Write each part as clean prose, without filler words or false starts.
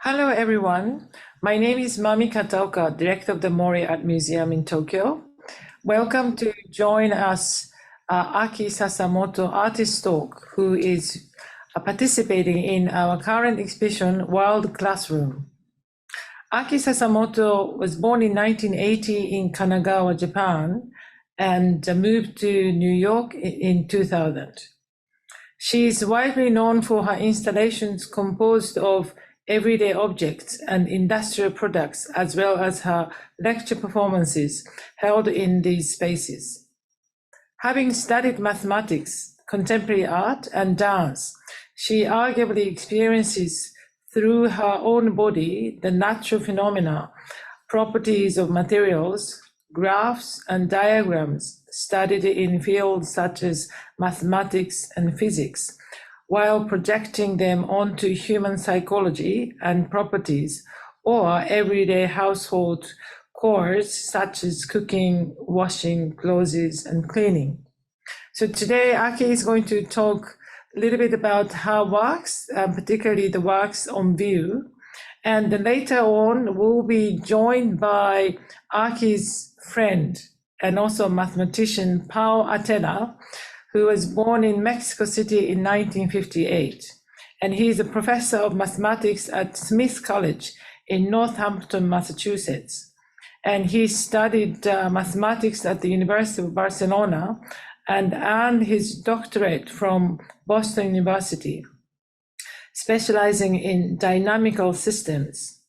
Hello, everyone. My name is Mami Kataoka, Director of the Mori Art Museum in Tokyo. Welcome to join us, Aki Sasamoto Artist Talk, who is participating in our current exhibition, World Classroom. Aki Sasamoto was born in 1980 in Kanagawa, Japan, and moved to New York in 2000. She is widely known for her installations composed of everyday objects and industrial products, as well as her lecture performances held in these spaces. Having studied mathematics, contemporary art, and dance, she arguably experiences through her own body the natural phenomena, properties of materials, graphs, and diagrams studied in fields such as mathematics and physics, while projecting them onto human psychology and properties or everyday household chores such as cooking, washing, clothes, and cleaning. So today, Aki is going to talk a little bit about her works, particularly the works on view. And then later on, we'll be joined by Aki's friend and also mathematician, Pau Atela, who was born in Mexico City in 1958. And he is a professor of mathematics at Smith College in Northampton, Massachusetts. And he studied mathematics at the University of Barcelona and earned his doctorate from Boston University, specializing in dynamical systems.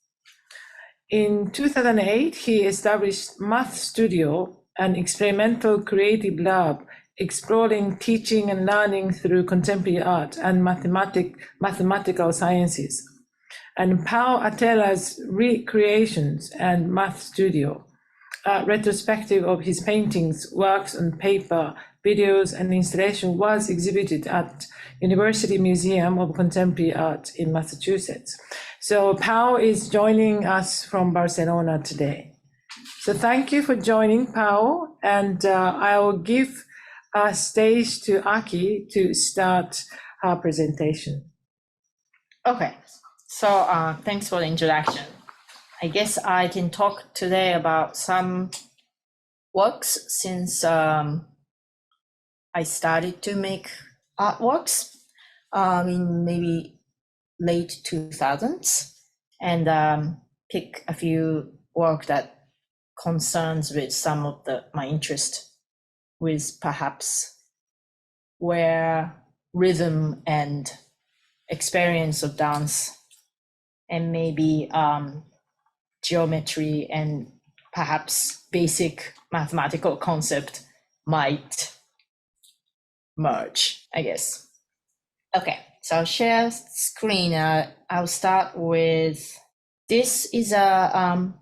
In 2008, he established Math Studio, an experimental creative lab exploring teaching and learning through contemporary art and mathematical sciences. And Pau Atela's Recreations and Math Studio, a retrospective of his paintings, works on paper, videos, and installation was exhibited at University Museum of Contemporary Art in Massachusetts. So Pau is joining us from Barcelona today. So thank you for joining, Pau, and I will give a stage to Aki to start her presentation. Okay, so thanks for the introduction. I guess I can talk today about some works since I started to make artworks in maybe late 2000s and pick a few work that concerns with some of my interest with perhaps where rhythm and experience of dance and maybe geometry and perhaps basic mathematical concept might merge, I guess. Okay, so I'll share screen. I'll start with, this is a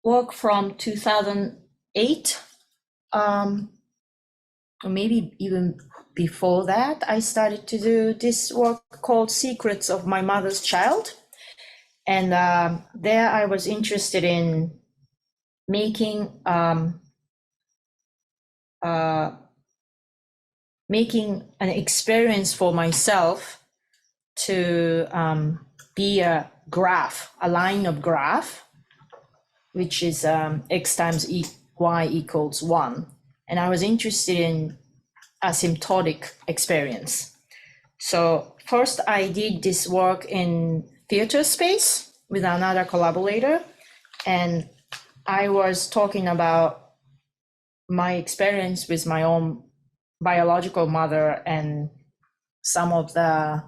work from 2008. Or maybe even before that, I started to do this work called Secrets of My Mother's Child. And there I was interested in making an experience for myself to be a graph, a line of graph, which is x times y equals 1. And I was interested in asymptotic experience. So first I did this work in theater space with another collaborator. And I was talking about my experience with my own biological mother and some of the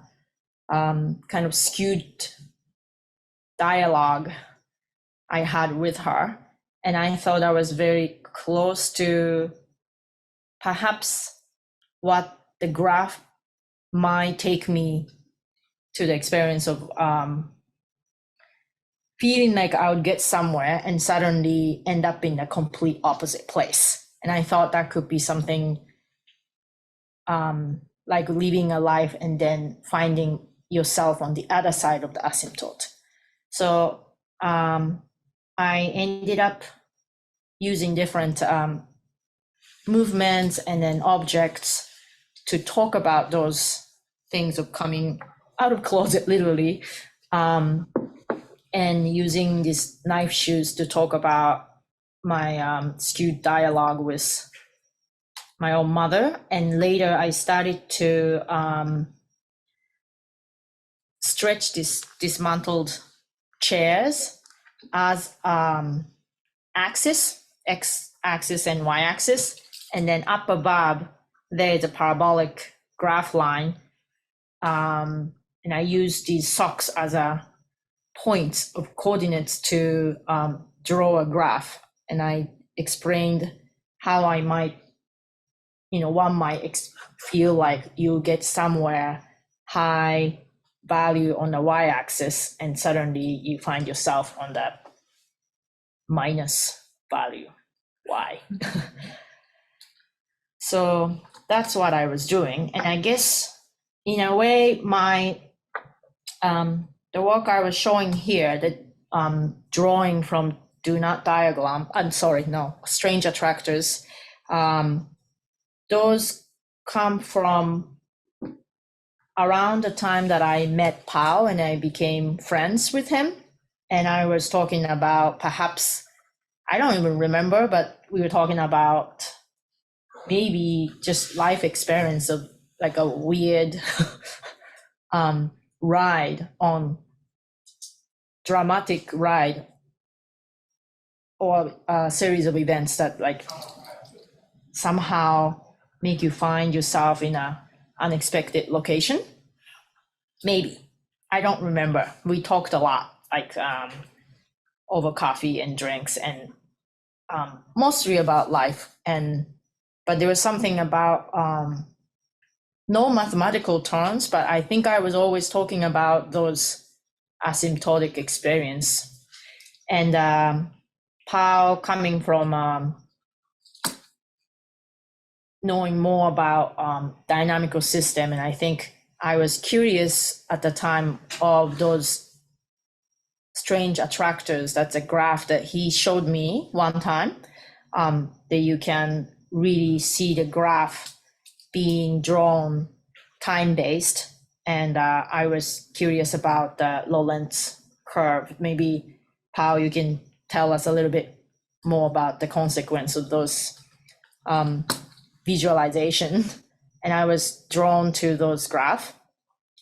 kind of skewed dialogue I had with her. And I thought I was very close to perhaps what the graph might take me to the experience of feeling like I would get somewhere and suddenly end up in a complete opposite place. And I thought that could be something like living a life and then finding yourself on the other side of the asymptote. So I ended up using different movements and then objects to talk about those things of coming out of closet, literally, and using these knife shoes to talk about my skewed dialogue with my own mother. And later I started to stretch these dismantled chairs as axis, x-axis and y-axis. And then up above, there's a parabolic graph line. And I use these socks as a points of coordinates to draw a graph. And I explained how I might, one might feel like you get somewhere high value on the y-axis and suddenly you find yourself on the minus value y. So that's what I was doing. And I guess in a way, my the work I was showing here, the drawing from Do Not Diagram, Strange Attractors, those come from around the time that I met Pau and I became friends with him. And I was talking about perhaps, I don't even remember, but we were talking about maybe just life experience of like a weird dramatic ride or a series of events that like somehow make you find yourself in a unexpected location. Maybe, I don't remember. We talked a lot, like over coffee and drinks and mostly about life. But there was something about no mathematical terms, but I think I was always talking about those asymptotic experience. And Pau coming from knowing more about dynamical system, and I think I was curious at the time of those strange attractors. That's a graph that he showed me one time, that you can really see the graph being drawn time-based. And I was curious about the Lorentz curve. Maybe, Pau, you can tell us a little bit more about the consequence of those visualization. And I was drawn to those graphs.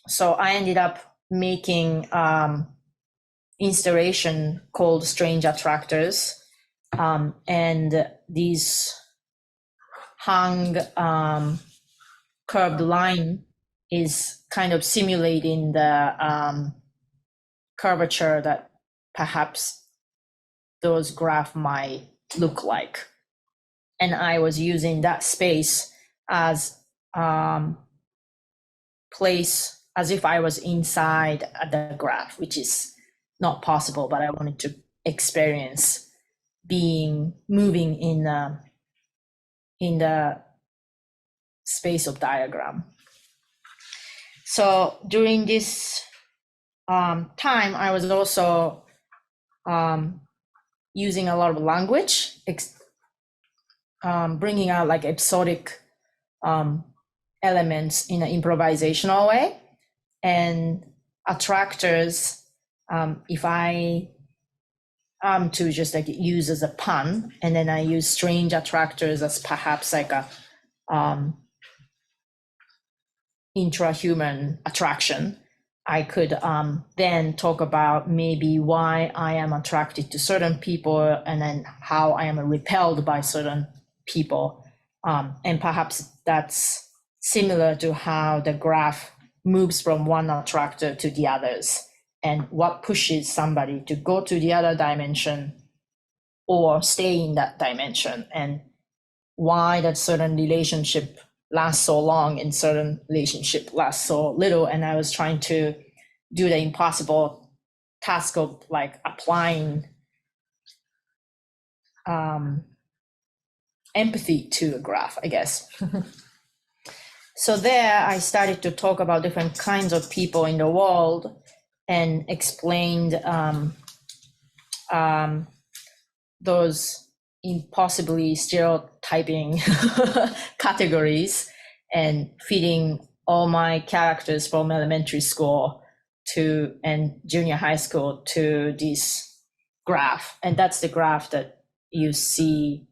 So I ended up making installation called Strange Attractors. And these hung curved line is kind of simulating the curvature that perhaps those graphs might look like. And I was using that space as place as if I was inside the graph, which is not possible, but I wanted to experience moving in the space of diagram. So during this time, I was also using a lot of language, bringing out like episodic elements in an improvisational way. And attractors, if I am to just like use as a pun, and then I use strange attractors as perhaps like a intrahuman attraction, I could then talk about maybe why I am attracted to certain people and then how I am repelled by certain people. And perhaps that's similar to how the graph moves from one attractor to the others, and what pushes somebody to go to the other dimension or stay in that dimension, and why that certain relationship lasts so long and certain relationship lasts so little. And I was trying to do the impossible task of like applying empathy to a graph, I guess. So there I started to talk about different kinds of people in the world and explained those impossibly stereotyping categories and feeding all my characters from elementary school to and junior high school to this graph. And that's the graph that you see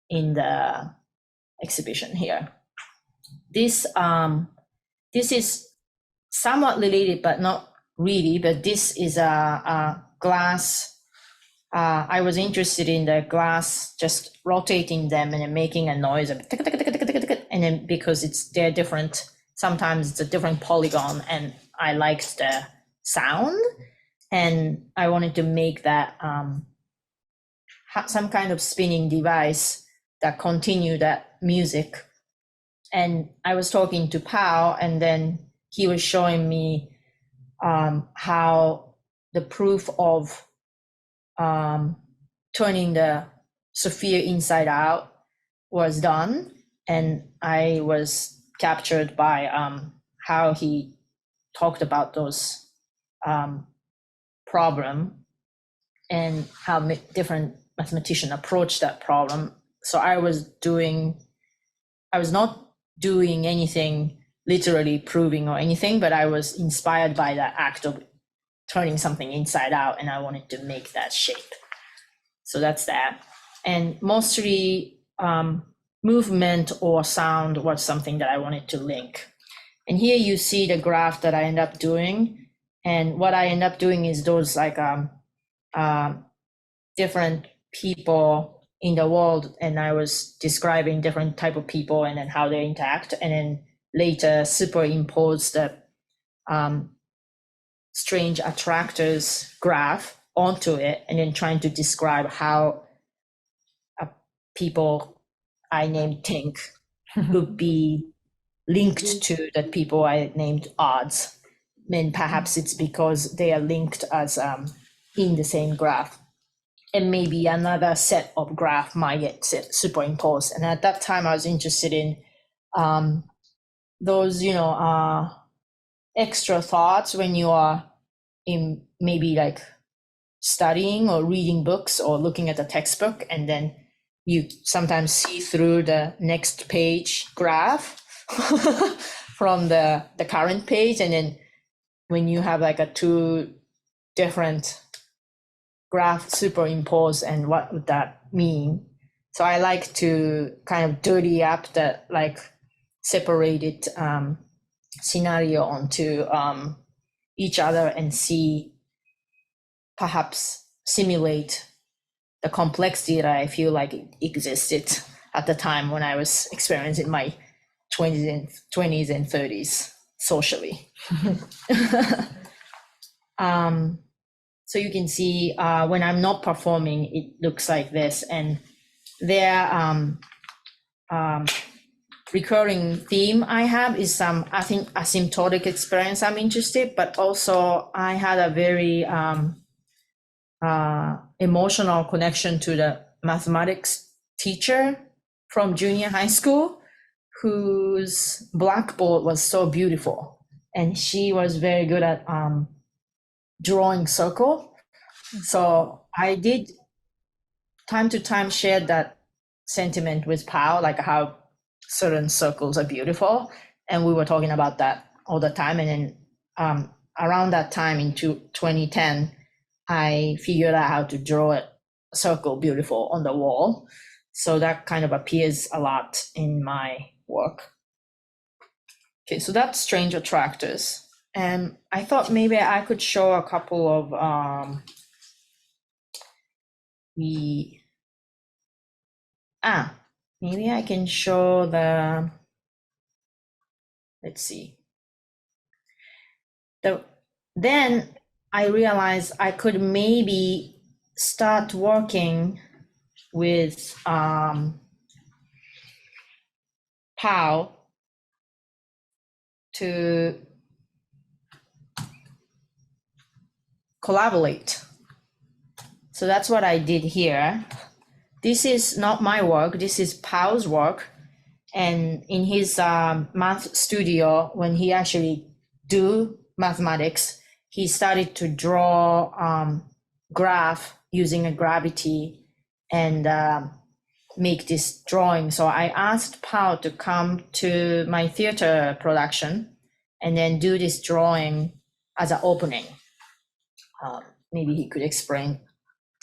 in the exhibition here. This is somewhat related, but not really, but this is a glass. I was interested in the glass, just rotating them and then making a noise, and then because they're different, sometimes it's a different polygon, and I liked the sound, and I wanted to make that some kind of spinning device that continue that music. And I was talking to Pau, and then he was showing me how the proof of turning the sphere inside out was done, and I was captured by how he talked about those problem and how different mathematicians approach that problem. So I was not doing anything literally proving or anything, but I was inspired by the act of turning something inside out, and I wanted to make that shape. So that's that. And mostly movement or sound was something that I wanted to link. And here you see the graph that I end up doing. And what I end up doing is those like different people in the world, and I was describing different type of people and then how they interact, and then later superimpose the strange attractors graph onto it, and then trying to describe how people I named Tink would be linked to the people I named odds. And perhaps it's because they are linked as in the same graph. And maybe another set of graph might get superimposed. And at that time, I was interested in those, extra thoughts when you are in maybe like studying or reading books or looking at the textbook, and then you sometimes see through the next page graph from the current page. And then when you have like a two different graph superimposed, and what would that mean? So I like to kind of dirty up the like separated scenario onto each other and see, perhaps simulate the complexity that I feel like it existed at the time when I was experiencing my 20s and 30s socially. So you can see when I'm not performing, it looks like this. And their recurring theme I have is some, I think, asymptotic experience I'm interested, but also I had a very emotional connection to the mathematics teacher from junior high school, whose blackboard was so beautiful. And she was very good at drawing circle. So I did time to time share that sentiment with Pau, like how certain circles are beautiful. And we were talking about that all the time. And then around that time in 2010, I figured out how to draw a circle beautiful on the wall. So that kind of appears a lot in my work. Okay, so that's strange attractors. And I thought maybe I could show a couple of maybe I can show the, let's see. Then I realized I could maybe start working with Pau to collaborate. So that's what I did here. This is not my work, this is Pau's work. And in his math studio, when he actually do mathematics, he started to draw graph using a gravity and make this drawing. So I asked Pau to come to my theater production and then do this drawing as an opening. Maybe he could explain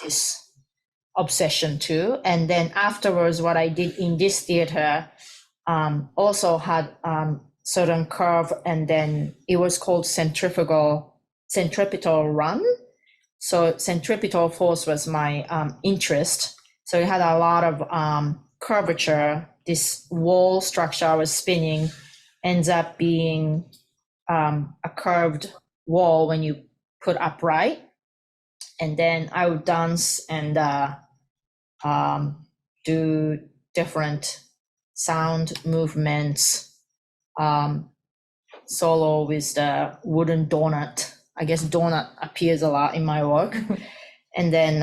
this obsession too. And then afterwards, what I did in this theater also had certain curve, and then it was called centripetal run. So centripetal force was my interest. So it had a lot of curvature. This wall structure I was spinning ends up being a curved wall when you put upright. And then I would dance and do different sound movements, solo with the wooden donut. I guess donut appears a lot in my work. And then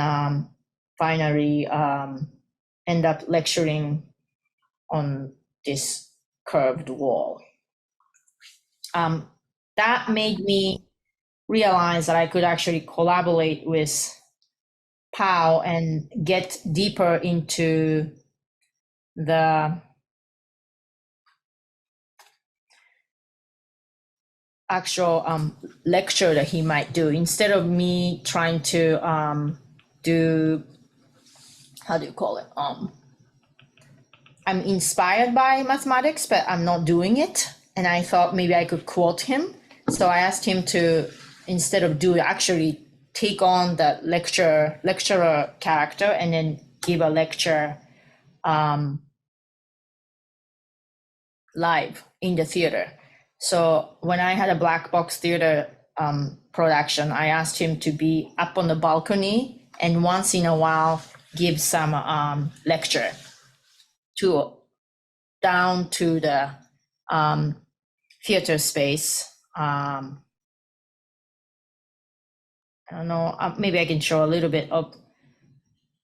finally end up lecturing on this curved wall. That made me realize that I could actually collaborate with Pau and get deeper into the actual lecture that he might do, instead of me trying to do, how do you call it? I'm inspired by mathematics, but I'm not doing it. And I thought maybe I could quote him. So I asked him to, instead of actually take on the lecturer character and then give a lecture live in the theater. So when I had a black box theater production, I asked him to be up on the balcony and once in a while give some lecture down to the theater space. I don't know, maybe I can show a little bit of,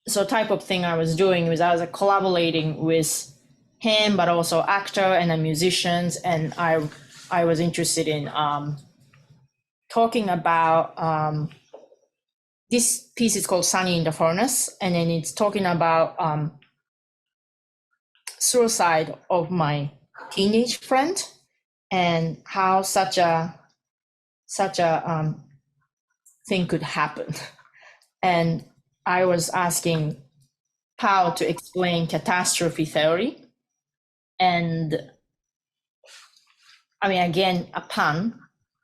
so type of thing I was doing was I was collaborating with him, but also actor and the musicians. And I was interested in talking about, this piece is called Sunny in the Furnace. And then it's talking about suicide of my teenage friend and how such a thing could happen. And I was asking Pau to explain catastrophe theory. And I mean, again, a pun,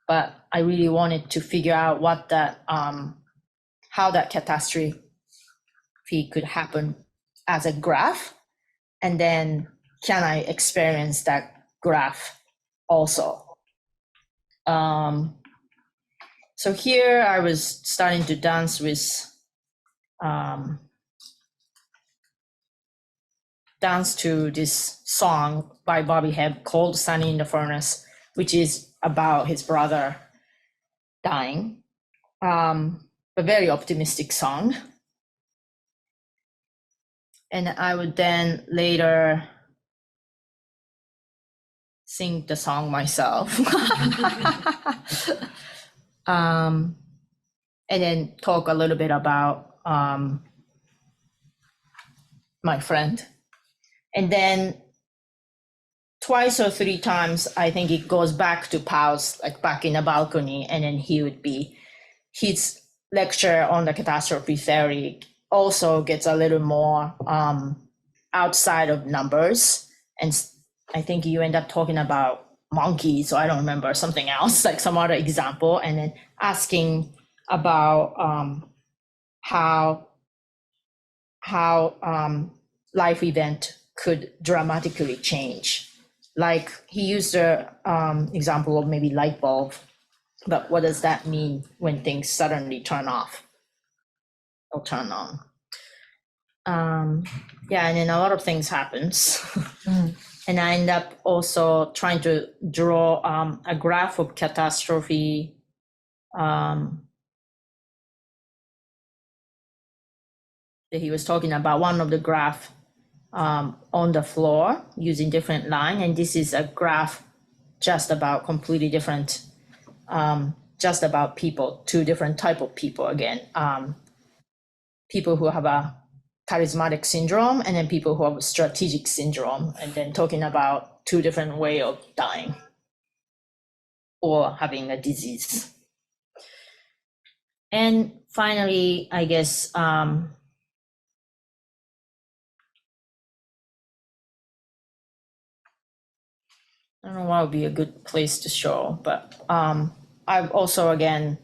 but I really wanted to figure out what that, how that catastrophe could happen as a graph. And then can I experience that graph also? So here I was starting to dance with, dance to this song by Bobby Hebb called Sunny in the Furnace, which is about his brother dying. A very optimistic song. And I would then later sing the song myself. And then talk a little bit about my friend. And then twice or three times, I think it goes back to Pau's, like back in the balcony, and then he would be, his lecture on the catastrophe theory also gets a little more outside of numbers. And I think you end up talking about monkeys, so I don't remember, something else, like some other example, and then asking about how life event could dramatically change. Like he used the example of maybe light bulb, but what does that mean when things suddenly turn off or turn on? Yeah, and then a lot of things happens. And I end up also trying to draw a graph of catastrophe that he was talking about, one of the graph on the floor using different line. And this is a graph just about completely different, just about people, two different type of people again. People who have a charismatic syndrome and then people who have a strategic syndrome, and then talking about two different way of dying or having a disease. And finally, I guess, I don't know what would be a good place to show, but I've also, again,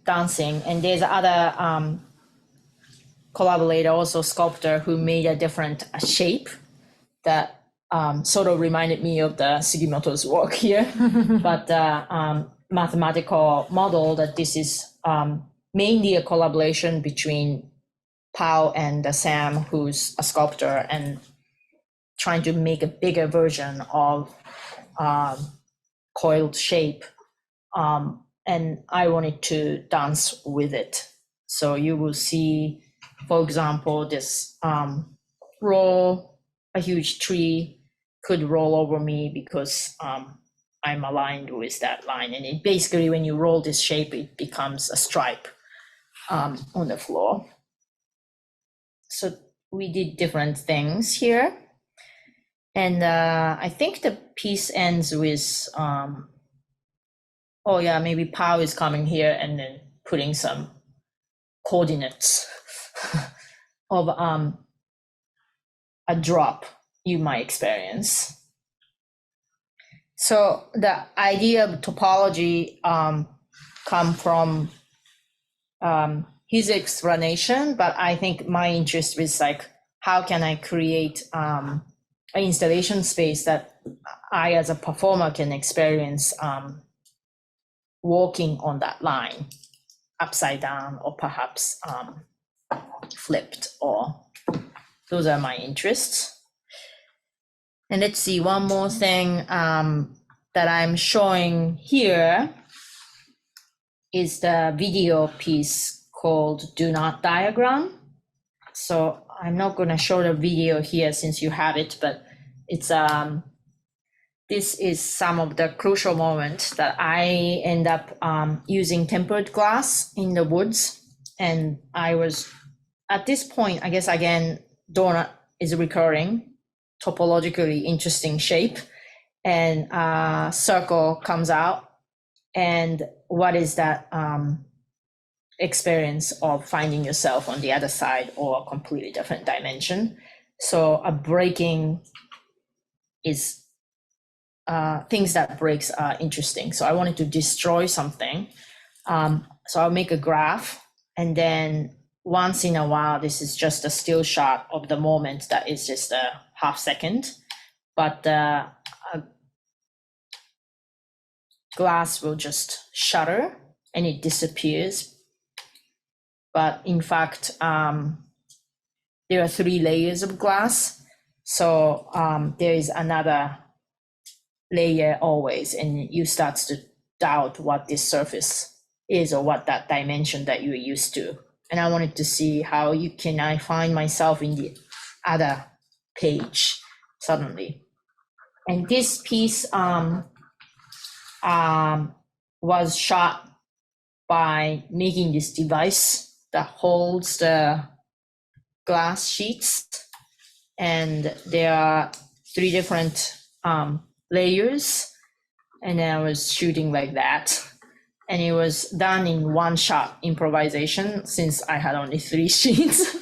dancing, and there's other collaborator, also sculptor, who made a different shape that sort of reminded me of the Sugimoto's work here, but mathematical model that this is mainly a collaboration between Pau and Sam, who's a sculptor, and trying to make a bigger version of coiled shape. And I wanted to dance with it. So you will see, for example, this roll, a huge tree could roll over me because I'm aligned with that line. And it basically, when you roll this shape, it becomes a stripe on the floor. So we did different things here. And I think the piece ends with, oh yeah, maybe Pau is coming here and then putting some coordinates of a drop you might experience. So the idea of topology come from his explanation, but I think my interest was like, how can I create an installation space that I as a performer can experience walking on that line, upside down, or perhaps flipped, or those are my interests. And let's see, one more thing that I'm showing here is the video piece called Do Not Diagram. So I'm not going to show the video here since you have it, but it's this is some of the crucial moments that I end up using tempered glass in the woods. And I was, at this point, I guess, again, donut is recurring, topologically interesting shape, and circle comes out. And what is that experience of finding yourself on the other side or a completely different dimension? So a breaking is things that breaks are interesting. So I wanted to destroy something. So I'll make a graph, and then once in a while, this is just a still shot of the moment that is just a half second, but glass will just shatter and it disappears. But in fact, there are 3 layers of glass. So there is another layer always, and you start to doubt what this surface is or what that dimension that you're used to. And I wanted to see how can I find myself in the other page suddenly. And this piece was shot by making this device that holds the glass sheets. And there are 3 different layers, and then I was shooting like that. And it was done in one shot improvisation since I had only 3 sheets.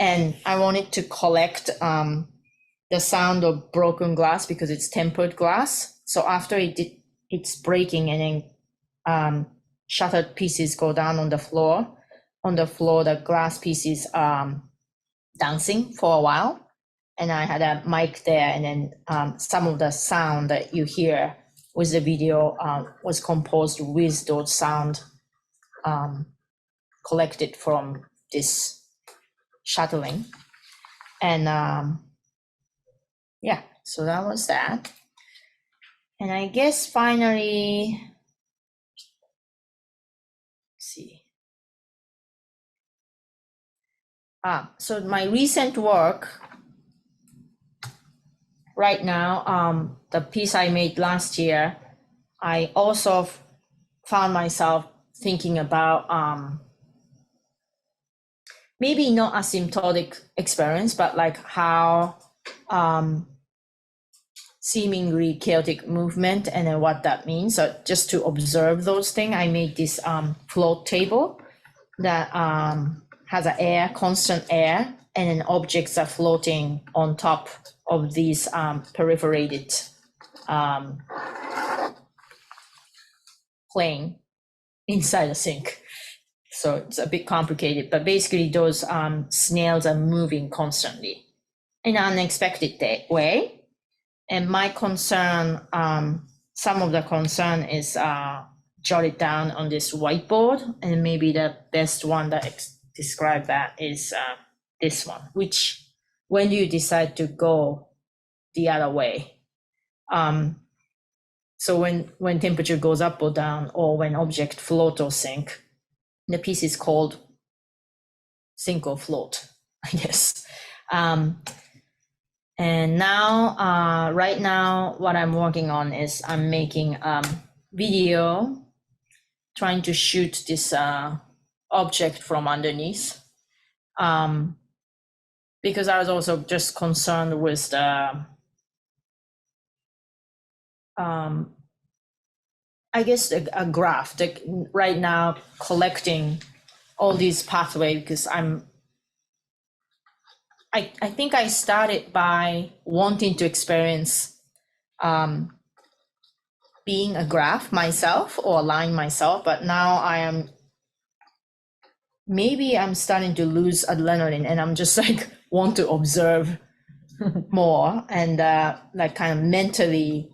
And I wanted to collect the sound of broken glass because it's tempered glass. So after it's breaking and then shattered pieces go down on the floor. On the floor, the glass pieces dancing for a while. And I had a mic there, and then some of the sound that you hear with the video was composed with those sound collected from this shuttling. And yeah, so that was that. And I guess finally, let's see. So my recent work right now, the piece I made last year, I also found myself thinking about maybe not asymptotic experience, but like how seemingly chaotic movement and then what that means. So just to observe those things, I made this float table that has an air, constant air, and then objects are floating on top of these perforated plane inside the sink. So it's a bit complicated, but basically those snails are moving constantly in an unexpected way. And my concern, some of the concern is jotted down on this whiteboard, and maybe the best one that describe that is this one, which when you decide to go the other way. So when temperature goes up or down, or when object float or sink, the piece is called sink or float, I guess. And now, right now, what I'm working on is I'm making video, trying to shoot this object from underneath. Because I was also just concerned with the, I guess a graph, right now collecting all these pathways, because I think I started by wanting to experience being a graph myself or a line myself, but now maybe I'm starting to lose adrenaline, and I'm just like want to observe more and like kind of mentally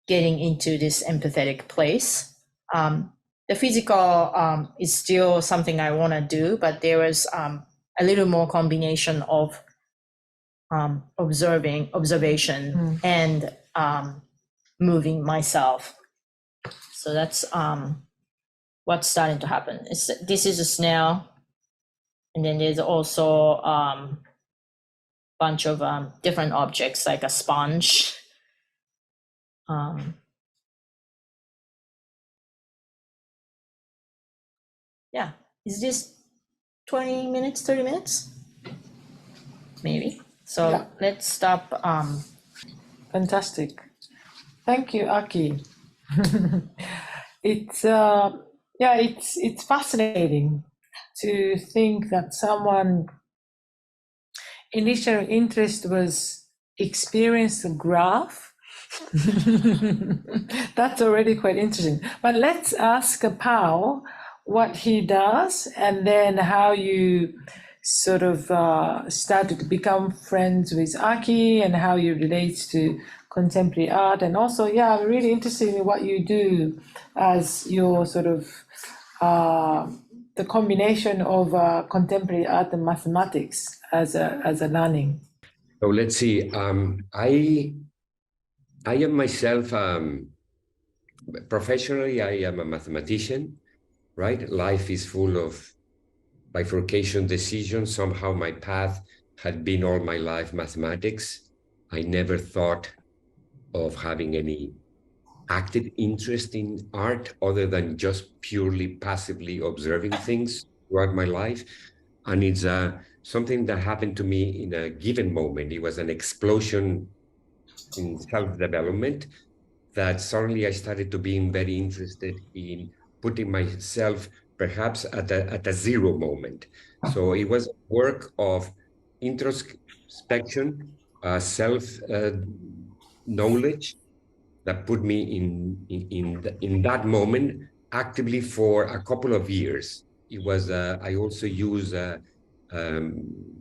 getting into this empathetic place. The physical is still something I want to do, but there was a little more combination of observation and moving myself. So that's what's starting to happen. This is a snail, and then there's also bunch of different objects like a sponge. Yeah, is this 20 minutes, 30 minutes? Maybe. So yeah. Let's stop. Fantastic. Thank you, Aki. It's fascinating to think that someone initial interest was experience the graph. That's already quite interesting. But let's ask Pau what he does, and then how you sort of started to become friends with Aki, and how you relate to contemporary art. And also, I'm really interested in what you do as your sort of the combination of contemporary art and mathematics as a learning. So let's see. I am myself, professionally, I am a mathematician, right? Life is full of bifurcation decisions. Somehow my path had been all my life mathematics. I never thought of having any active interest in art other than just purely passively observing things throughout my life. And it's something that happened to me in a given moment. It was an explosion in self-development that suddenly I started to being very interested in putting myself perhaps at a zero moment. So it was work of introspection, self-knowledge that put me in that moment actively for a couple of years. It was I also use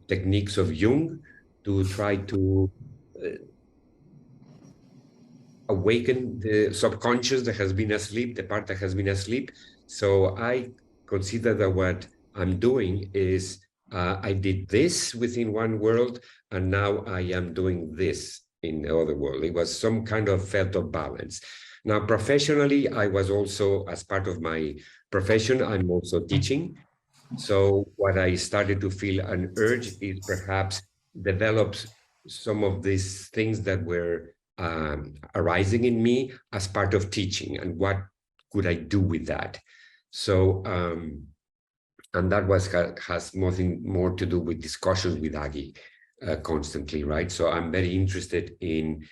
techniques of Jung to try to awaken the subconscious that has been asleep, the part that has been asleep. So I consider that what I'm doing is I did this within one world, and now I am doing this in the other world. It was some kind of felt of balance. Now, professionally, I was also, as part of my profession, I'm also teaching. So what I started to feel an urge is perhaps develop some of these things that were arising in me as part of teaching, and what could I do with that? So, and that has nothing more to do with discussions with Aki constantly, right? So I'm very interested in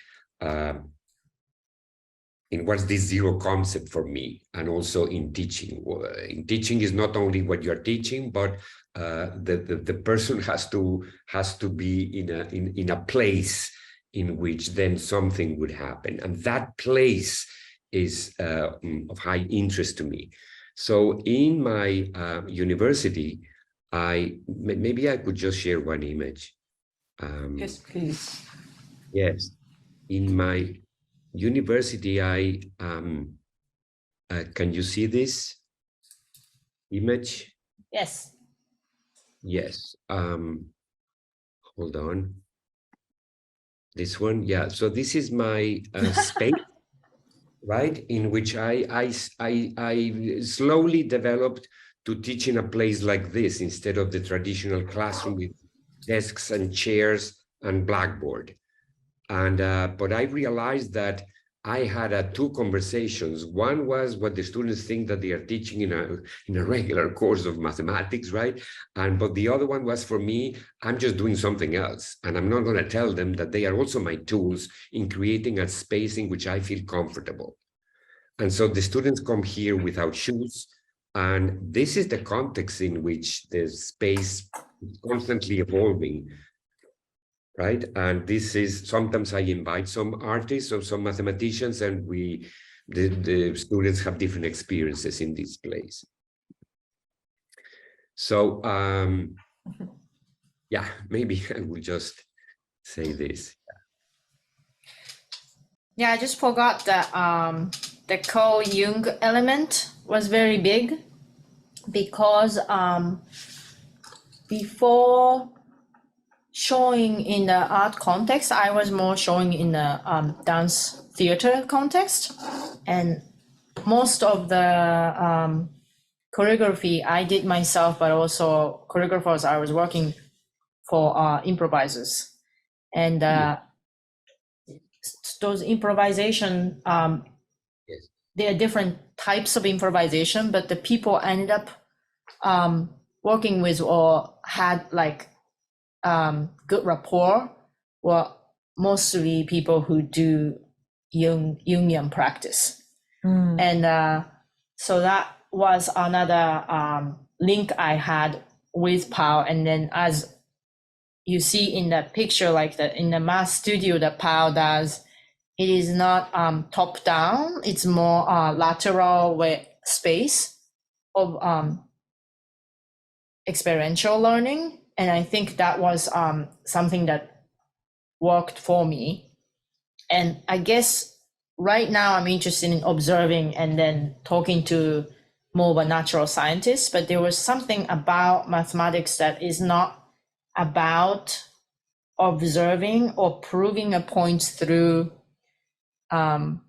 what's this zero concept for me, and also in teaching. In teaching is not only what you're teaching, but the person has to be in a place in which then something would happen, and that place is of high interest to me. So in my university, maybe I could just share one image. Yes, please. Yes, in my university, can you see this image? Yes. Yes. Hold on. This one, yeah. So this is my space, right? In which I slowly developed to teach in a place like this instead of the traditional classroom with desks and chairs and blackboard. And but I realized that I had two conversations. One was what the students think that they are teaching in a regular course of mathematics, right? But the other one was, for me, I'm just doing something else, and I'm not going to tell them that they are also my tools in creating a space in which I feel comfortable. And so the students come here without shoes, and this is the context in which the space is constantly evolving. Right, and this is, sometimes I invite some artists or some mathematicians, and the students have different experiences in this place. So yeah, maybe I will just say this. Yeah, I just forgot that the Carl Jung element was very big, because before showing in the art context, I was more showing in the dance theater context, and most of the choreography I did myself, but also choreographers I was working for improvisers, and those improvisation, Yes. there are different types of improvisation, but the people I ended up working with or had like good rapport were mostly people who do Jungian practice. And so that was another link I had with Pau. And then, as you see in the picture, like in the math studio that Pau does, it is not top down, it's more lateral space of experiential learning. And I think that was something that worked for me. And I guess right now I'm interested in observing and then talking to more of a natural scientist, but there was something about mathematics that is not about observing or proving a point through, in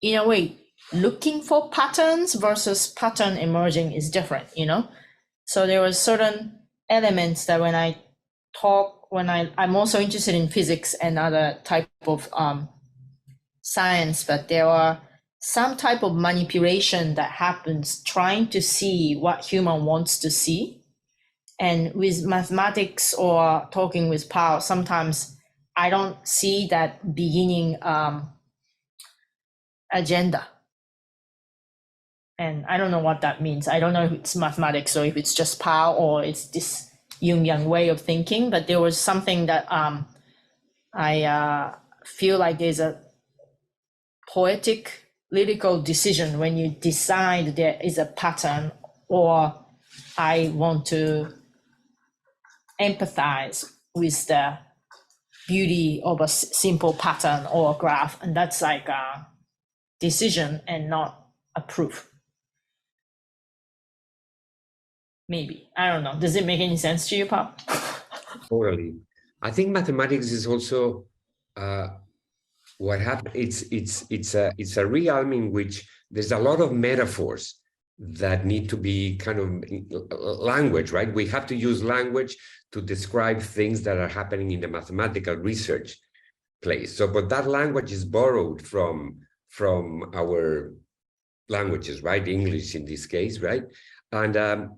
a way, looking for patterns versus pattern emerging is different, you know? So there was certain elements that when I'm also interested in physics and other type of science, but there are some type of manipulation that happens trying to see what human wants to see. And with mathematics or talking with Pau, sometimes I don't see that beginning agenda. And I don't know what that means. I don't know if it's mathematics or if it's just Pau or it's this Jungian way of thinking, but there was something that I feel like there's a poetic lyrical decision when you decide there is a pattern, or I want to empathize with the beauty of a simple pattern or a graph, and that's like a decision and not a proof. Maybe, I don't know. Does it make any sense to you, Pau? Totally. I think mathematics is also what happened. It's a realm in which there's a lot of metaphors that need to be kind of language, right? We have to use language to describe things that are happening in the mathematical research place. So, but that language is borrowed from our languages, right? English in this case, right? And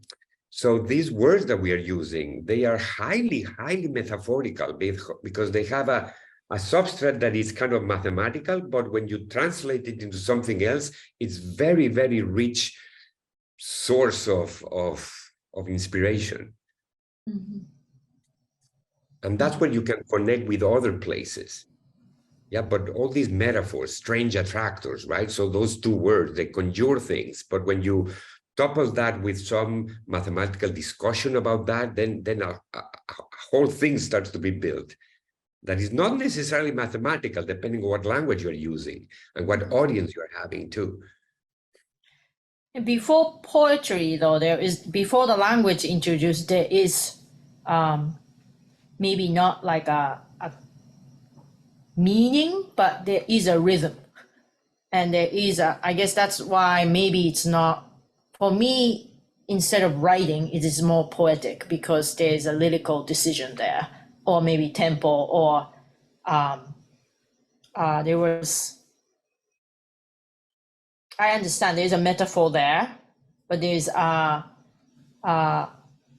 so these words that we are using, they are highly metaphorical because they have a substrate that is kind of mathematical, but when you translate it into something else, it's very, very rich source of inspiration. Mm-hmm. And that's where you can connect with other places. Yeah, but all these metaphors, strange attractors, right? So those two words, they conjure things. But when you couple that with some mathematical discussion about that, then a whole thing starts to be built. That is not necessarily mathematical, depending on what language you're using and what audience you're having too. And before poetry, though, before the language introduced, there is maybe not like a meaning, but there is a rhythm. And there is I guess that's why maybe it's not, for me, instead of writing, it is more poetic because there's a lyrical decision there, or maybe tempo, or there was, I understand there's a metaphor there, but there's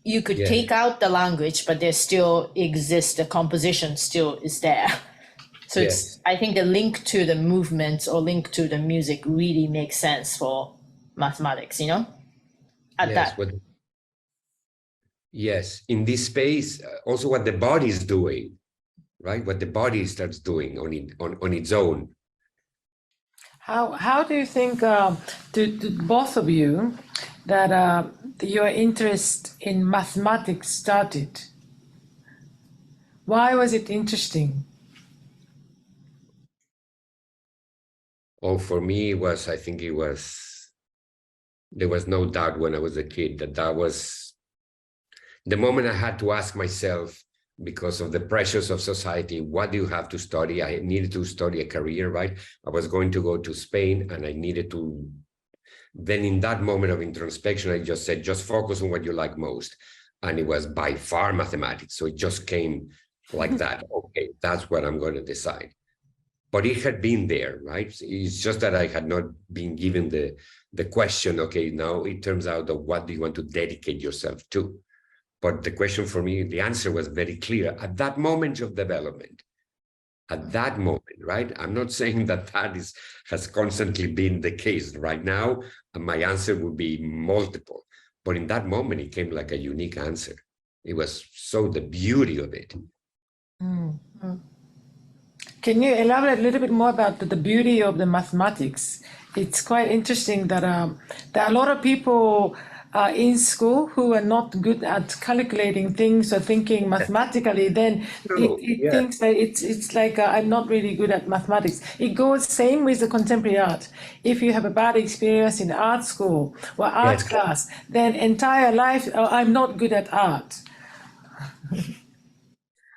you could take out the language, but there still exists, the composition still is there. So it's, I think the link to the movements or link to the music really makes sense for mathematics, you know? Yes, in this space, also what the body is doing, right? What the body starts doing on its own. How do you think, to both of you, that your interest in mathematics started? Why was it interesting? Oh, for me, I think there was no doubt when I was a kid that was the moment I had to ask myself, because of the pressures of society, what do you have to study? I needed to study a career, right? I was going to go to Spain and I needed to, then in that moment of introspection, I just said, just focus on what you like most. And it was by far mathematics. So it just came like that. Okay, that's what I'm going to decide. But it had been there, right? It's just that I had not been given the question, okay, now it turns out that what do you want to dedicate yourself to? But the question for me, the answer was very clear at that moment of development, at that moment, right? I'm not saying that has constantly been the case right now. My answer would be multiple, but in that moment, it came like a unique answer. It was so the beauty of it. Mm-hmm. Can you elaborate a little bit more about the beauty of the mathematics? It's quite interesting that there are a lot of people in school who are not good at calculating things or thinking mathematically. Then it thinks that it's like I'm not really good at mathematics. It goes same with the contemporary art. If you have a bad experience in art school or art class, then entire life I'm not good at art.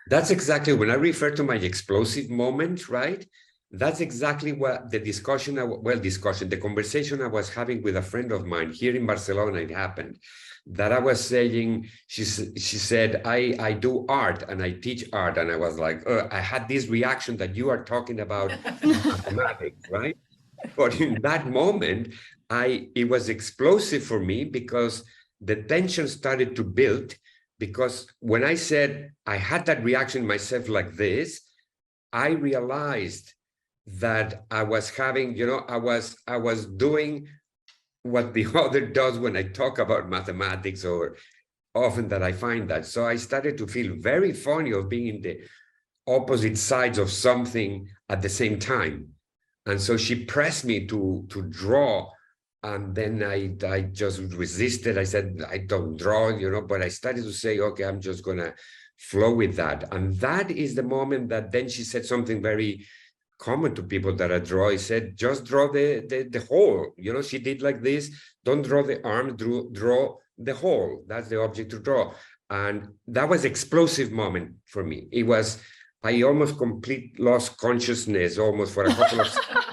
That's exactly when I refer to my explosive moment, right? That's exactly what the the conversation I was having with a friend of mine here in Barcelona, it happened, that I was saying, she said, I do art and I teach art. And I was like, I had this reaction that you are talking about mathematics, right? But in that moment, it was explosive for me because the tension started to build. Because when I said I had that reaction myself like this, I realized that I was having, I was doing what the other does when I talk about mathematics, or often that I find that. So I started to feel very funny of being in the opposite sides of something at the same time. And so she pressed me to draw. And then I just resisted. I said, I don't draw, but I started to say, okay, I'm just going to flow with that. And that is the moment that then she said something very common to people that I draw. He said, just draw the whole. She did like this. Don't draw the arm, draw the whole. That's the object to draw. And that was explosive moment for me. It was, I almost lost consciousness almost for a couple of seconds.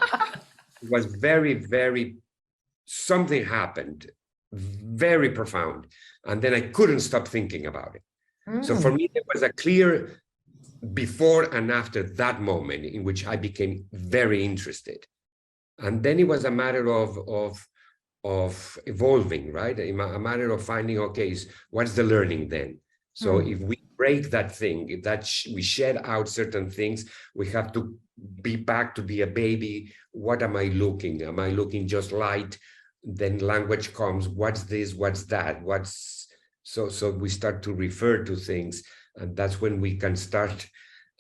It was very, very, something happened very profound. And then I couldn't stop thinking about it. So for me, there was a clear before and after that moment in which I became very interested. And then it was a matter of evolving, right? A matter of finding, okay, what's the learning then? So if we break that thing, that we shed out certain things. We have to be back to be a baby. What am I looking? Am I looking just light? Then language comes. What's this? What's that? So we start to refer to things, and that's when we can start.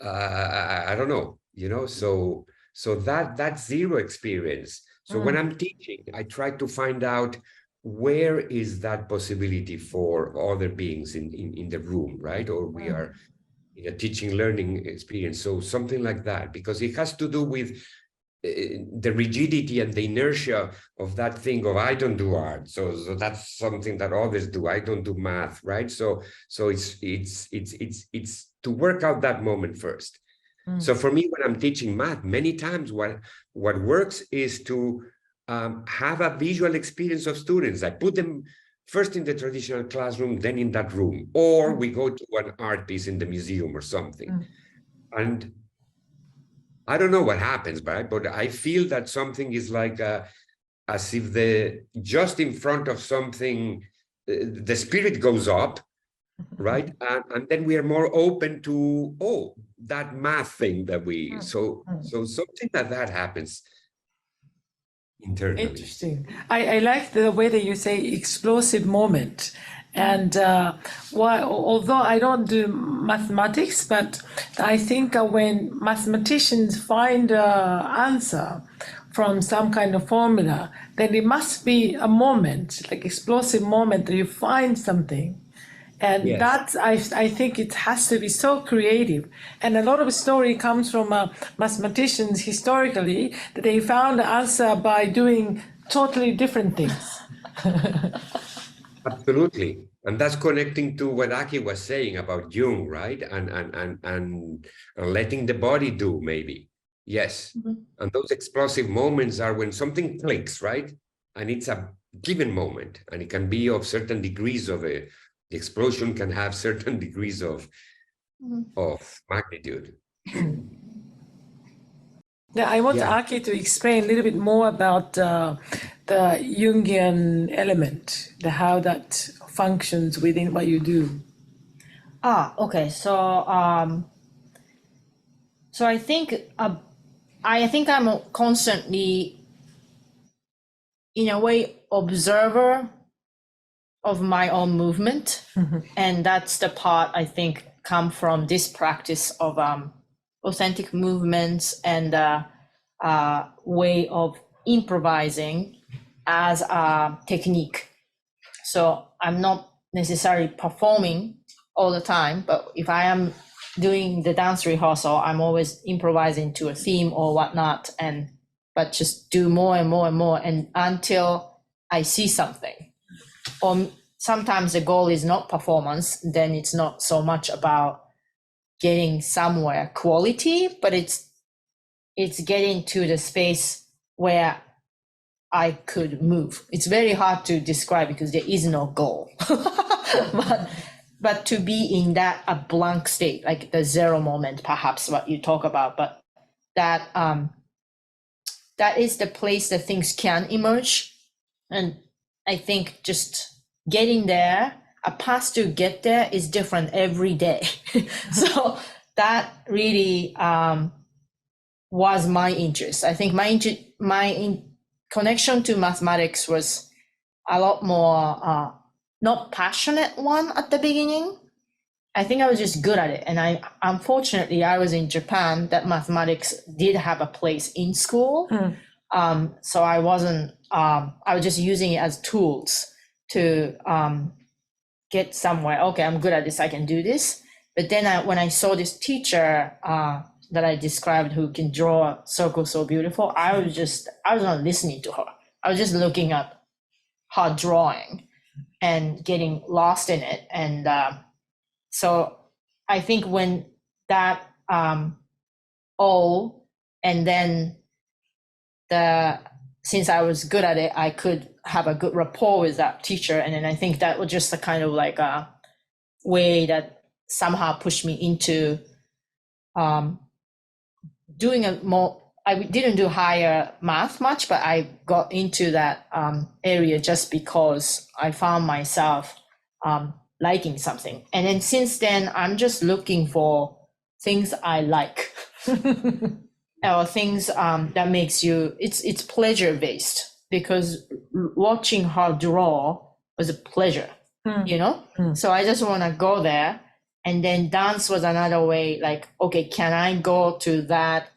I don't know, So that's zero experience. So when I'm teaching, I try to find out where is that possibility for other beings in the room, right? Or we are in a teaching learning experience. So something like that, because it has to do with the rigidity and the inertia of that thing of I don't do art. So that's something that others do. I don't do math, right? So it's to work out that moment first. So for me, when I'm teaching math, many times what works is to have a visual experience of students. I put them first in the traditional classroom, then in that room, or we go to an art piece in the museum or something. And I don't know what happens, right? But I feel that something is like as if just in front of something, the spirit goes up, right? And then we are more open to, that math thing that so something that happens internally. Interesting. I like the way that you say explosive moment. And although I don't do mathematics, but I think when mathematicians find an answer from some kind of formula, then it must be a moment, like explosive moment that you find something. And Yes. that's, I think it has to be so creative. And a lot of story comes from mathematicians historically, that they found the answer by doing totally different things. Absolutely. And that's connecting to what Aki was saying about Jung, right? And letting the body do, maybe. Yes. And those explosive moments are when something clicks, right? And it's a given moment, and it can be of certain degrees of the explosion can have certain degrees of magnitude. Yeah, I want Aki to explain a little bit more about the Jungian element, how that functions within what you do. Okay. So I think I'm constantly, in a way, observer of my own movement, and that's the part I think come from this practice of authentic movements and way of improvising as a technique. So I'm not necessarily performing all the time, but if I am doing the dance rehearsal, I'm always improvising to a theme or whatnot, but just do more and more and more, and until I see something. Or sometimes the goal is not performance, then it's not so much about getting somewhere quality, but it's getting to the space where I could move. It's very hard to describe because there is no goal. but to be in a blank state, like the zero moment, perhaps what you talk about, but that is the place that things can emerge. And I think just getting there, a path to get there is different every day. So that really was my interest. I think my connection to mathematics was a lot more not passionate one at the beginning. I think I was just good at it. And unfortunately, I was in Japan, that mathematics did have a place in school. So I wasn't, I was just using it as tools to get somewhere. Okay, I'm good at this, I can do this. But then when I saw this teacher that I described who can draw a circle so beautiful, I was not listening to her. I was just looking at her drawing and getting lost in it. And so I think when that and then since I was good at it, I could have a good rapport with that teacher. And then I think that was just a kind of like a way that somehow pushed me into doing I didn't do higher math much, but I got into that area just because I found myself liking something. And then since then, I'm just looking for things I like or things that makes you, it's pleasure based, because watching her draw was a pleasure, you know? So I just want to go there. And then dance was another way, like, okay, can I go to that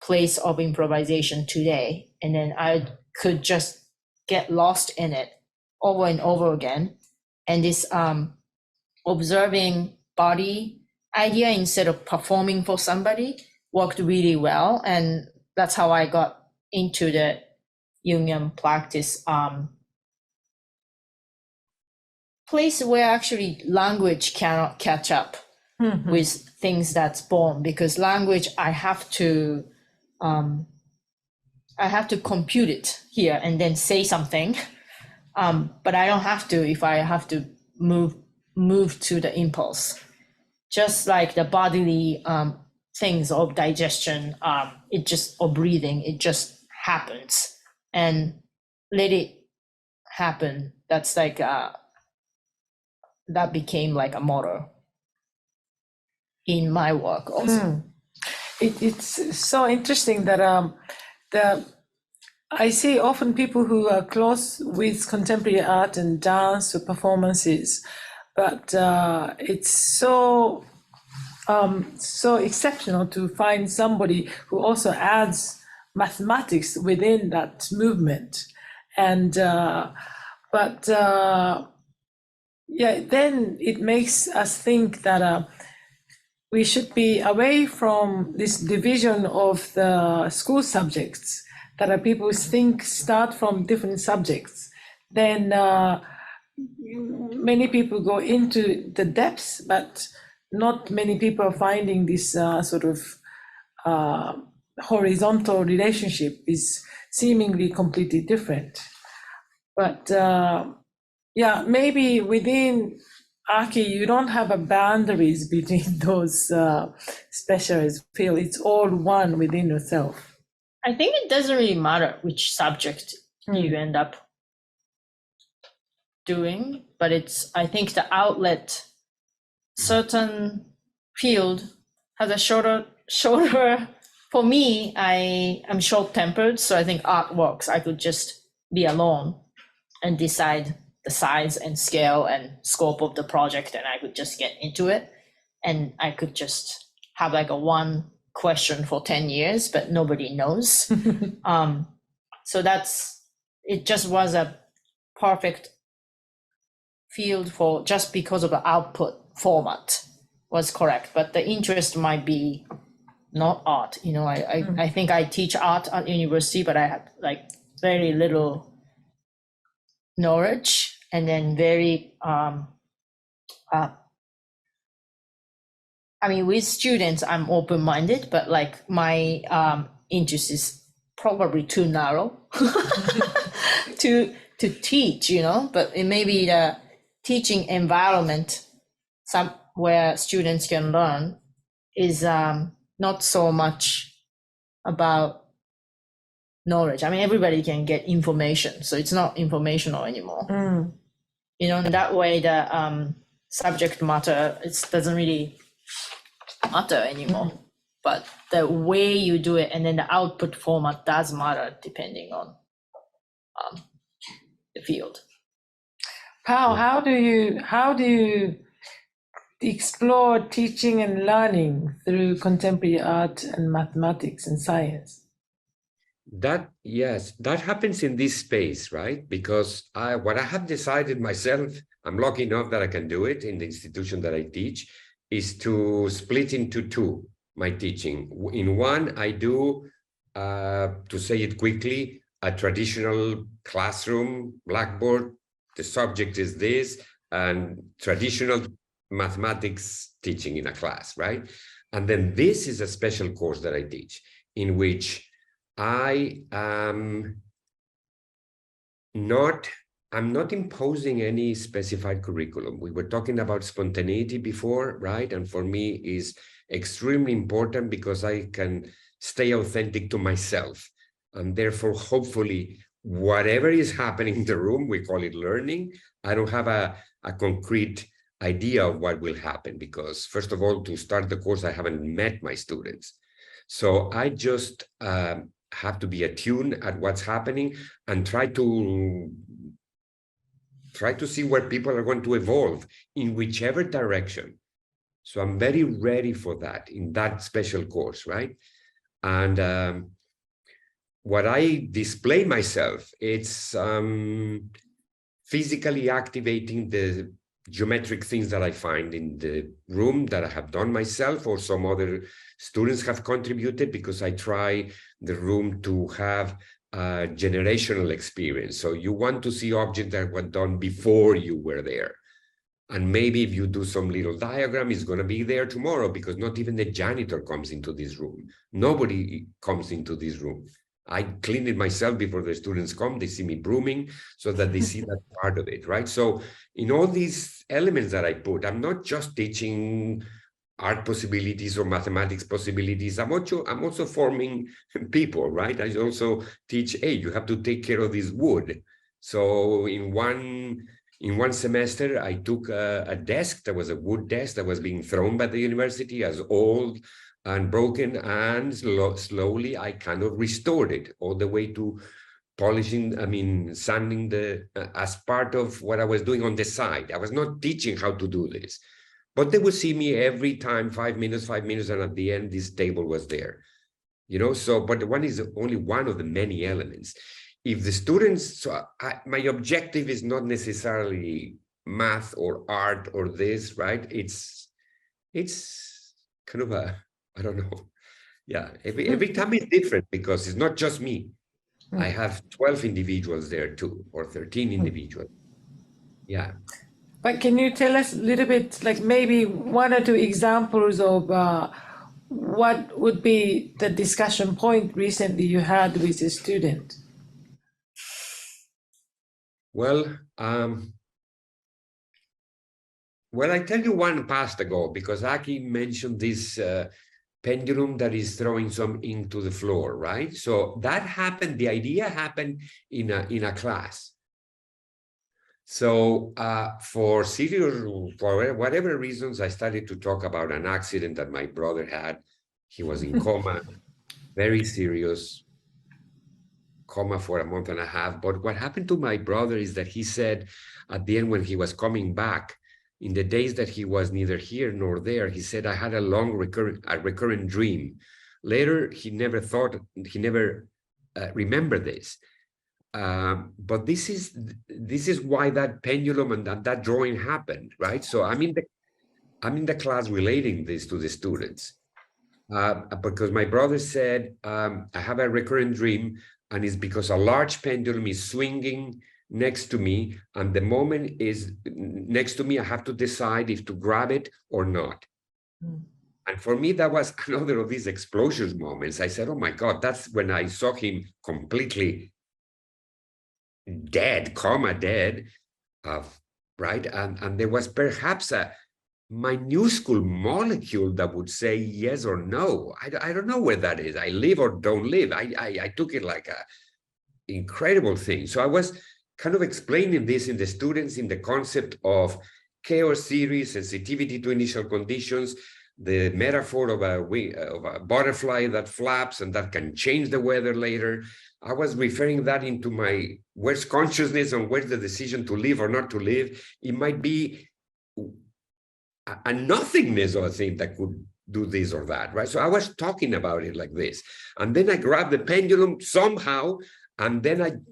place of improvisation today? And then I could just get lost in it over and over again. And this observing body idea instead of performing for somebody worked really well. And that's how I got into the Jungian practice place where actually language cannot catch up with things that's born, because language, I have to compute it here and then say something, but I don't have to if I have to move to the impulse. Just like the bodily things of digestion, it just, or breathing, it just happens, and let it happen. That's like that became like a motto in my work also. It's so interesting that I see often people who are close with contemporary art and dance or performances, but it's so exceptional to find somebody who also adds mathematics within that movement. And yeah, then it makes us think that we should be away from this division of the school subjects, that people think start from different subjects. Then many people go into the depths, but not many people are finding this sort of horizontal relationship is seemingly completely different. But yeah, maybe within Aki, you don't have a boundaries between those specialized fields. It's all one within yourself. I think it doesn't really matter which subject you end up doing, but it's, I think the outlet, certain field has a shorter, for me, I am short-tempered, so I think art works. I could just be alone and decide the size and scale and scope of the project, and I could just get into it, and I could just have like a one question for 10 years, but nobody knows. So that's, it just was a perfect field for, just because of the output format was correct, but the interest might be not art. You know, I think I teach art at university, but I had like very little knowledge, and then very I mean, with students I'm open-minded, but like my interest is probably too narrow to teach, you know. But it may be the teaching environment where students can learn is not so much about knowledge. I mean, everybody can get information, so it's not informational anymore. You know, in that way, the subject matter, it doesn't really matter anymore. But the way you do it and then the output format does matter depending on the field. Pau, how do you explore teaching and learning through contemporary art and mathematics and science? Yes, that happens in this space, right? Because what I have decided myself, I'm lucky enough that I can do it in the institution that I teach, is to split into two my teaching. In one, I do, to say it quickly, a traditional classroom, blackboard, the subject is this, and traditional mathematics teaching in a class, right? And then this is a special course that I teach, in which I'm not imposing any specified curriculum. We were talking about spontaneity before, right? And for me is extremely important because I can stay authentic to myself. And therefore, hopefully, whatever is happening in the room, we call it learning. I don't have a a concrete idea of what will happen, because first of all, to start the course, I haven't met my students. So I just have to be attuned at what's happening and try to see where people are going to evolve in whichever direction. So I'm very ready for that in that special course, right? And what I display myself, it's physically activating the geometric things that I find in the room that I have done myself, or some other students have contributed, because I try the room to have a generational experience. So you want to see objects that were done before you were there. And maybe if you do some little diagram, it's going to be there tomorrow, because not even the janitor comes into this room. Nobody comes into this room. I clean it myself before the students come. They see me brooming, so that they see that part of it, right? So in all these elements that I put, I'm not just teaching art possibilities or mathematics possibilities. I'm also forming people, right? I also teach, hey, you have to take care of this wood. So in one semester, I took a desk that was a wood desk that was being thrown by the university as old and broken, and slowly I kind of restored it all the way to polishing, sanding as part of what I was doing on the side. I was not teaching how to do this, but they would see me every time, 5 minutes, and at the end, this table was there, so, but the one is only one of the many elements. If the students, my objective is not necessarily math or art or this, right? It's kind of I don't know. Yeah, every time is different, because it's not just me. I have 12 individuals there too, or 13 individuals. Yeah. But can you tell us a little bit, like maybe 1 or 2 examples of what would be the discussion point recently you had with a student? Well, I tell you one past ago, because Aki mentioned this pendulum that is throwing some ink to the floor, right? So that happened, the idea happened in a class. So for whatever reasons, I started to talk about an accident that my brother had. He was in coma, very serious coma for a month and a half. But what happened to my brother is that he said at the end, when he was coming back, in the days that he was neither here nor there, he said, I had a recurrent dream. Later, he never remembered this. But this is why that pendulum and that drawing happened, right? So I'm in the class relating this to the students, because my brother said, I have a recurrent dream, and it's because a large pendulum is swinging next to me, and the moment is next to me, I have to decide if to grab it or not. And for me, that was another of these explosions moments. I said, oh my God, that's when I saw him completely dead, coma dead, right? And there was perhaps a minuscule molecule that would say yes or no. I don't know where that is. I live or don't live. I took it like a incredible thing. So I was kind of explaining this in the students in the concept of chaos theory, sensitivity to initial conditions, the metaphor of a butterfly that flaps and that can change the weather later. I was referring that into where's consciousness and where's the decision to live or not to live. It might be a nothingness or a thing that could do this or that, right? So I was talking about it like this. And then I grabbed the pendulum somehow, and then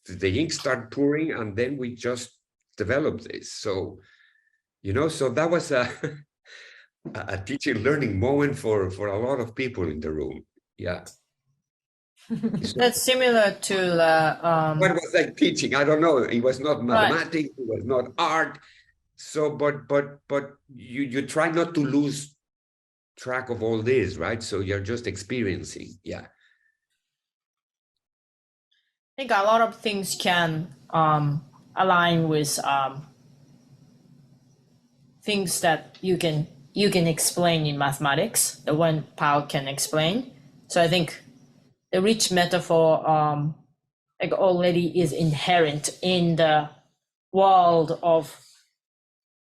the ink started pouring, and then we just developed this. So, so that was a teaching learning moment for a lot of people in the room. Yeah. That's similar to the what was I teaching? I don't know. It was not mathematics, It was not art. So but you try not to lose track of all this, right? So you're just experiencing. Yeah. I think a lot of things can align with things that you can explain in mathematics, the one Pau can explain. So I think the rich metaphor already is inherent in the world of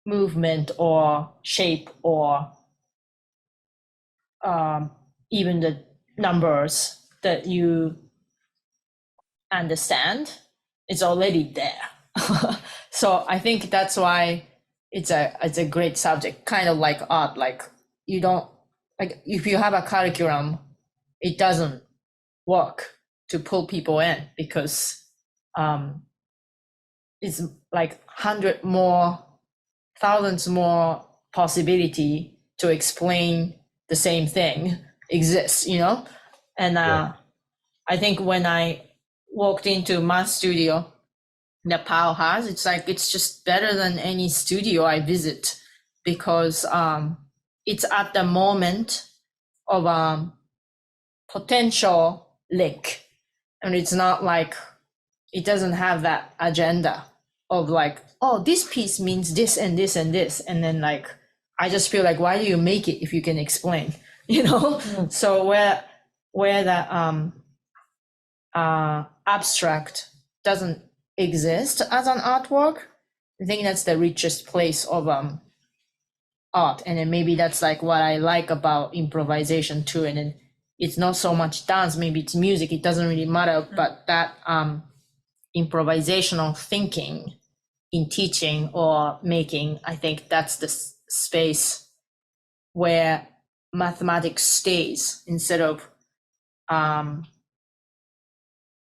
movement or shape or even the numbers that you understand, it's already there. So I think that's why it's a great subject, kind of like art. Like you don't, like if you have a curriculum, it doesn't work to pull people in because it's like 100 more, thousands more possibility to explain the same thing exists, you know? And I think when I walked into math studio that Pau has, it's like, it's just better than any studio I visit because it's at the moment of potential link. And it's not like, it doesn't have that agenda of like, oh, this piece means this and this and this. And then like, I just feel like, why do you make it if you can explain, you know? Mm. So where the abstract doesn't exist as an artwork, I think that's the richest place of art. And then maybe that's like what I like about improvisation too. And then it's not so much dance, maybe it's music, it doesn't really matter, but that improvisational thinking in teaching or making, I think that's the space where mathematics stays instead of,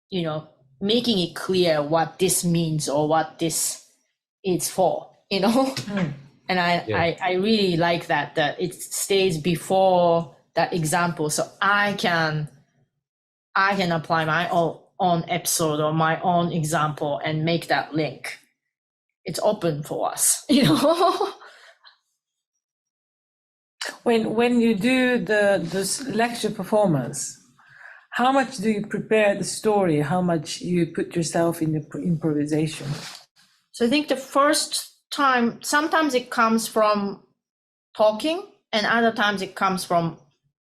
you know, making it clear what this means or what this is for, you know? Mm. And I really like that it stays before that example. So I can apply my own episode or my own example and make that link. It's open for us, you know? When you do this lecture performance, how much do you prepare the story? How much you put yourself in the improvisation? So I think the first time, sometimes it comes from talking and other times it comes from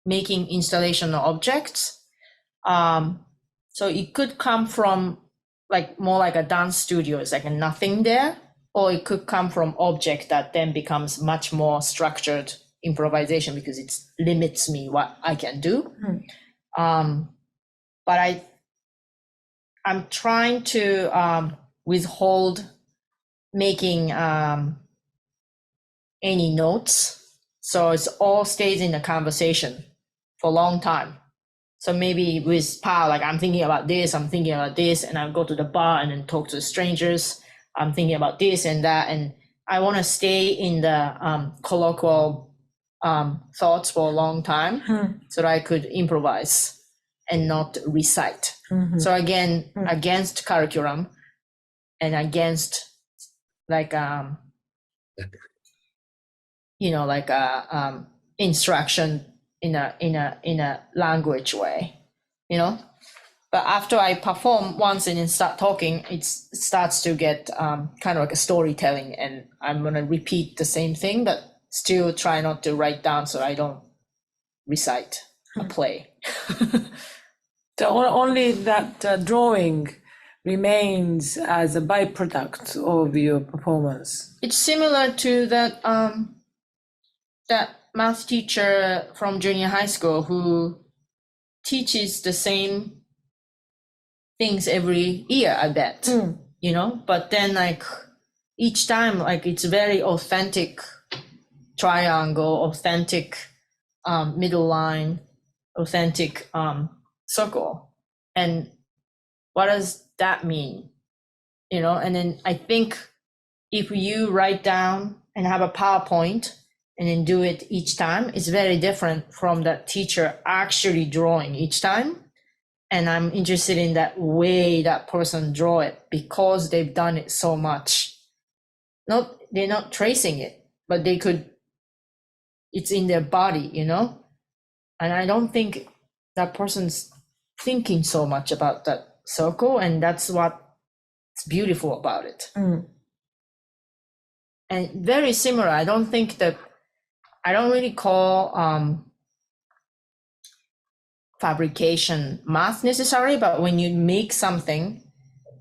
making installation objects. So it could come from like more like a dance studio, it's like nothing there, or it could come from object that then becomes much more structured improvisation because it limits me what I can do. But I'm trying to withhold making any notes, so it's all stays in the conversation for a long time. So maybe with Pau, like I'm thinking about this, and I'll go to the bar and then talk to the strangers. I'm thinking about this and that, and I want to stay in the colloquial thoughts for a long time so that I could improvise and not recite. Mm-hmm. So again, against curriculum and against like you know, like instruction in a language way, you know. But after I perform once and then start talking, it starts to get kind of like a storytelling, and I'm gonna repeat the same thing, but still try not to write down so I don't recite a play. So only that drawing remains as a byproduct of your performance. It's similar to that that math teacher from junior high school who teaches the same things every year, I bet, you know, but then like each time, like it's very authentic triangle, authentic middle line, authentic circle. And what does that mean? You know, and then I think if you write down and have a PowerPoint and then do it each time, it's very different from the teacher actually drawing each time. And I'm interested in that way that person draw it because they've done it so much. They're not tracing it, but they could, it's in their body, you know? And I don't think that person's thinking so much about that circle, and that's what's beautiful about it. And very similar, I don't really call fabrication math necessary, but when you make something,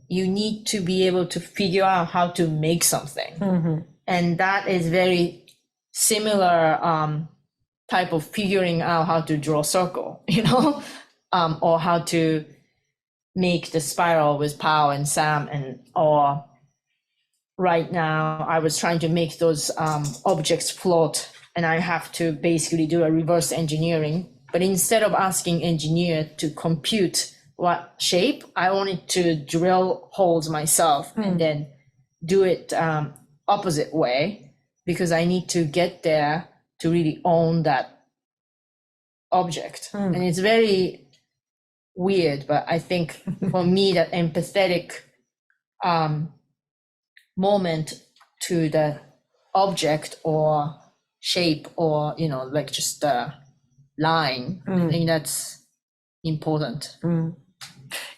you need to be able to figure out how to make something. And that is very similar type of figuring out how to draw a circle, or how to make the spiral with Pau and Sam, or right now I was trying to make those objects float, and I have to basically do a reverse engineering. But instead of asking engineer to compute what shape, I wanted to drill holes myself and then do it opposite way, because I need to get there to really own that object. And it's very weird, but I think for me, that empathetic moment to the object or shape, or like just a line, I think that's important.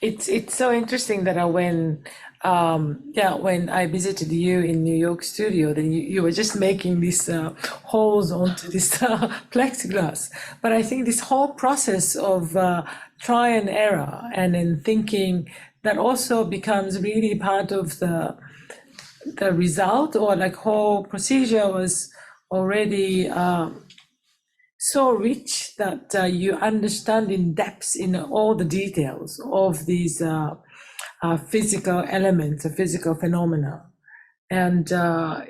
It's so interesting that when I visited you in New York studio, then you were just making these holes onto this plexiglass. But I think this whole process of try and error and then thinking, that also becomes really part of the result, or like whole procedure was already so rich that you understand in depth in all the details of these physical elements, physical phenomena. And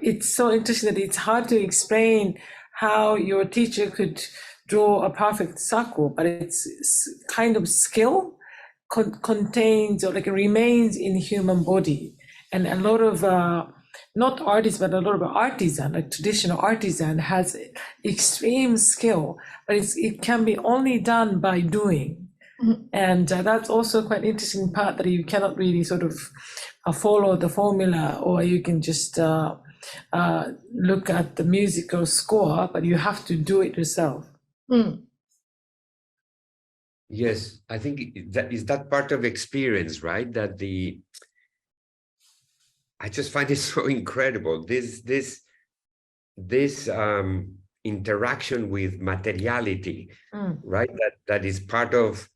it's so interesting that it's hard to explain how your teacher could draw a perfect circle, but it's kind of skill contains, or like remains in human body. And a lot of not artists, but a lot of artisan, like traditional artisan, has extreme skill, but it can be only done by doing. And that's also quite interesting part, that you cannot really sort of follow the formula, or you can just look at the musical score, but you have to do it yourself. Yes, I think that part of experience, right? I just find it so incredible. This interaction with materiality, right? That is part of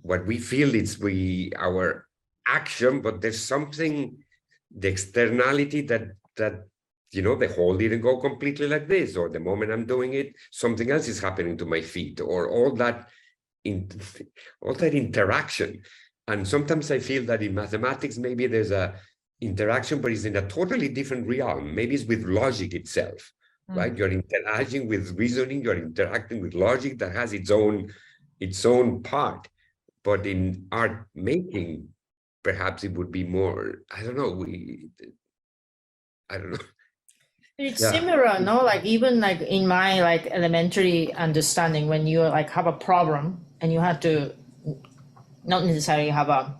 what we feel our action, but there's something, the externality that the hole didn't go completely like this, or the moment I'm doing it, something else is happening to my feet, or all that interaction. And sometimes I feel that in mathematics, maybe there's a interaction, but it's in a totally different realm. Maybe it's with logic itself, right? You're interacting with reasoning, you're interacting with logic that has its own part. But in art making, perhaps it would be more, I don't know. It's similar, no? Like even like in my like elementary understanding, when you like have a problem and you have to not necessarily have a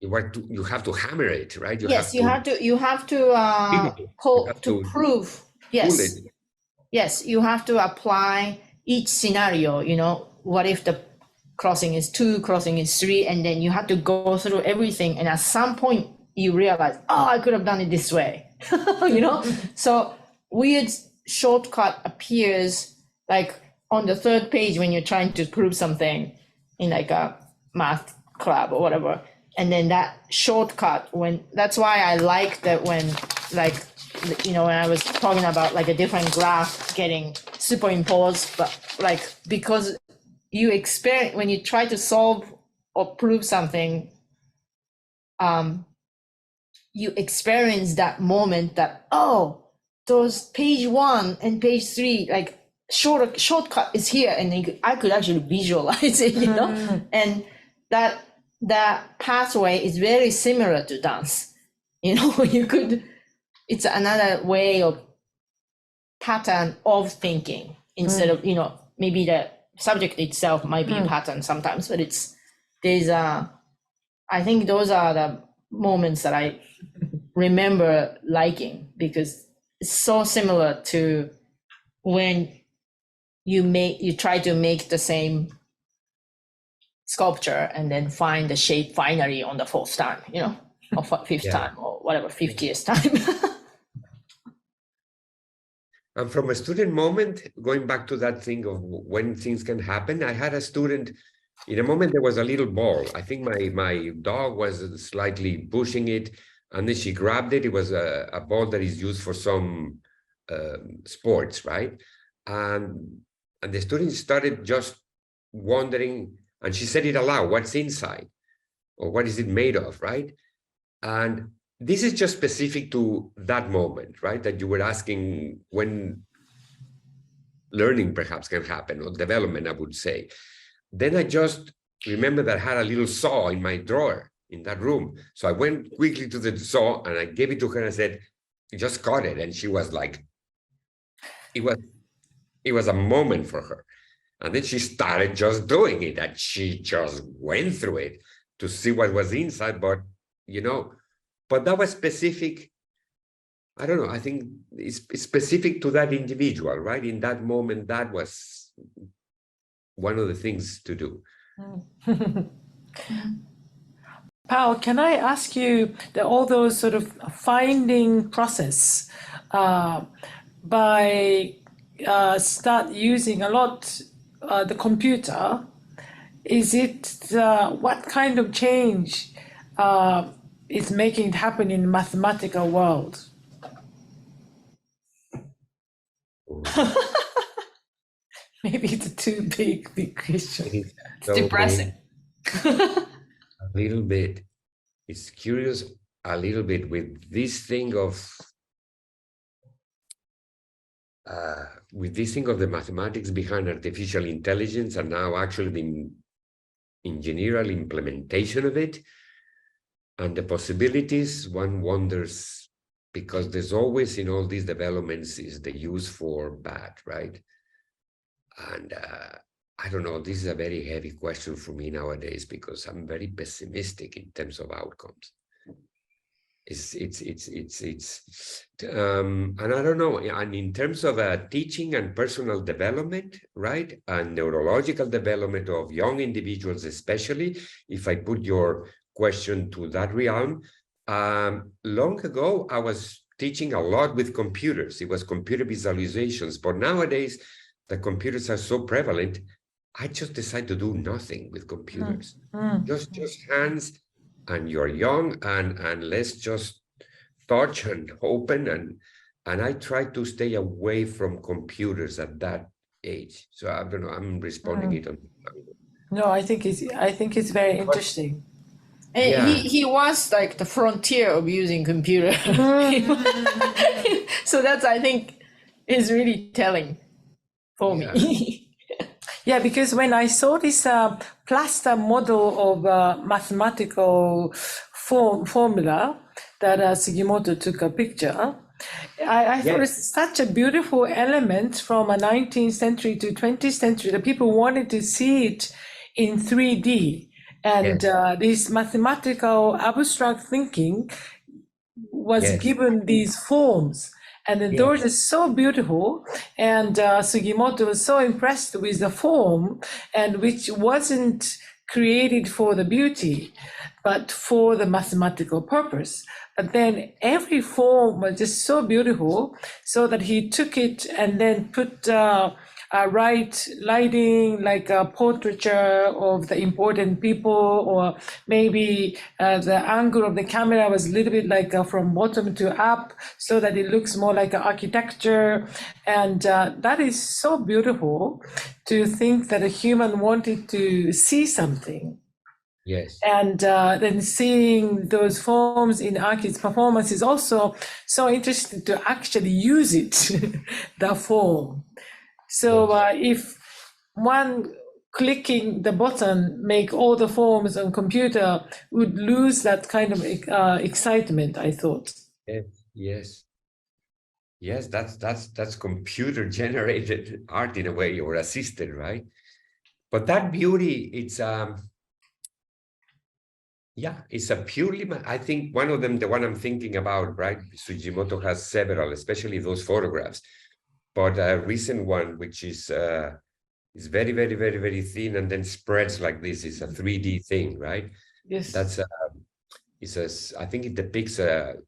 you have to hammer it, right? You have to prove. Yes. Yes, you have to apply each scenario, what if the crossing is 2, crossing is 3, and then you have to go through everything, and at some point you realize, I could have done it this way. So weird shortcut appears like on the 3rd page when you're trying to prove something in like a math club or whatever. And then that shortcut, that's why I like that when like, when I was talking about like a different graph getting superimposed, but like, because you experience, when you try to solve or prove something, you experience that moment that, those page 1 and page 3, like shortcut is here, and I could actually visualize it, and that pathway is very similar to dance. It's another way of pattern of thinking instead of, maybe the subject itself might be a pattern sometimes, but I think those are the moments that I remember liking, because it's so similar to when you try to make the same sculpture and then find the shape finally on the 4th time, or 5th time, or whatever, 50th time. And from a student moment, going back to that thing of when things can happen, I had a student, in a moment there was a little ball. I think my dog was slightly pushing it. And then she grabbed it. It was a ball that is used for some sports, right? And the students started just wondering, and she said it aloud, what's inside? Or what is it made of, right? And this is just specific to that moment, right? That you were asking when learning perhaps can happen, or development, I would say. Then I just remember that I had a little saw in my drawer in that room. So I went quickly to the saw and I gave it to her and I said, just cut it. And she was like, it was a moment for her. And then she started just doing it, and she just went through it to see what was inside. But, but that was specific. I don't know. I think it's specific to that individual, right? In that moment, that was one of the things to do. Pau, can I ask you all those sort of finding process by start using a lot the computer? Is it what kind of change is making it happen in the mathematical world? Maybe it's a too big question. It's depressing. A little bit. It's curious a little bit with this thing of the mathematics behind artificial intelligence, and now actually the engineering implementation of it and the possibilities. One wonders, because there's always in all these developments is the use for bad, right? And I don't know, this is a very heavy question for me nowadays because I'm very pessimistic in terms of outcomes. And I don't know, and in terms of teaching and personal development, right, and neurological development of young individuals, especially, if I put your question to that realm, long ago, I was teaching a lot with computers. It was computer visualizations, but nowadays, the computers are so prevalent, I just decide to do nothing with computers. Just hands, and you're young, and let's just touch and open, and I try to stay away from computers at that age. So I don't know, I'm responding it on. No, I think it's very interesting. Yeah. He was like the frontier of using computer. So that's, I think, is really telling for me. Yeah, because when I saw this plaster model of mathematical formula that Sugimoto took a picture, I thought it's such a beautiful element from a 19th century to 20th century that people wanted to see it in 3D. And this mathematical abstract thinking was given these forms. And the doors are so beautiful, and Sugimoto was so impressed with the form, and which wasn't created for the beauty, but for the mathematical purpose. But then every form was just so beautiful, so that he took it and then put right lighting, like a portraiture of the important people, or maybe the angle of the camera was a little bit like from bottom to up, so that it looks more like architecture. And that is so beautiful to think that a human wanted to see something. Yes. And then seeing those forms in Aki's performance is also so interesting to actually use it, the form. So if one clicking the button make all the forms on computer would lose that kind of excitement, I thought. Yes, that's computer generated art in a way, or assisted, right? But that beauty, it's a purely, I think one of them, the one I'm thinking about, right? Sugimoto has several, especially those photographs. But a recent one, which is very, very, very, very thin and then spreads like this, is a 3D thing, right? Yes. That's I think it depicts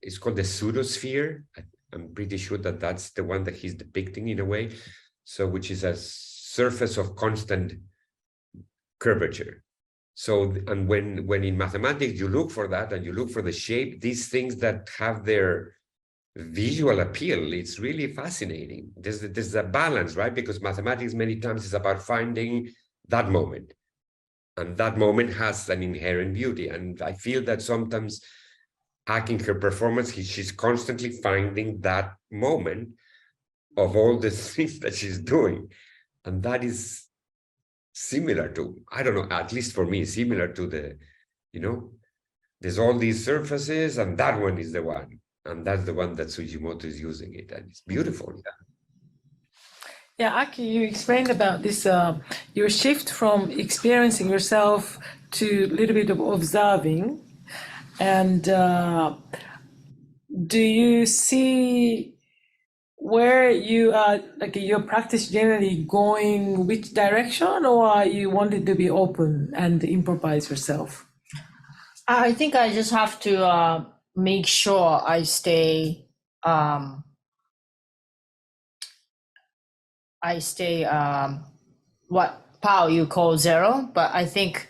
it's called the pseudosphere. I'm pretty sure that that's the one that he's depicting in a way. So, which is a surface of constant curvature. So, and when in mathematics you look for that and you look for the shape, these things that have their visual appeal, it's really fascinating. There's a balance, right? Because mathematics many times is about finding that moment. And that moment has an inherent beauty. And I feel that sometimes Aki, in her performance, she's constantly finding that moment of all the things that she's doing. And that is similar to, I don't know, at least for me, similar to the, there's all these surfaces and that one is the one. And that's the one that Sujimoto is using it. And it's beautiful. Yeah, Aki, you explained about this, your shift from experiencing yourself to a little bit of observing. And do you see where you are, like your practice generally going which direction, or you want it to be open and improvise yourself? I think I just have to make sure I stay what Pau you call zero, but I think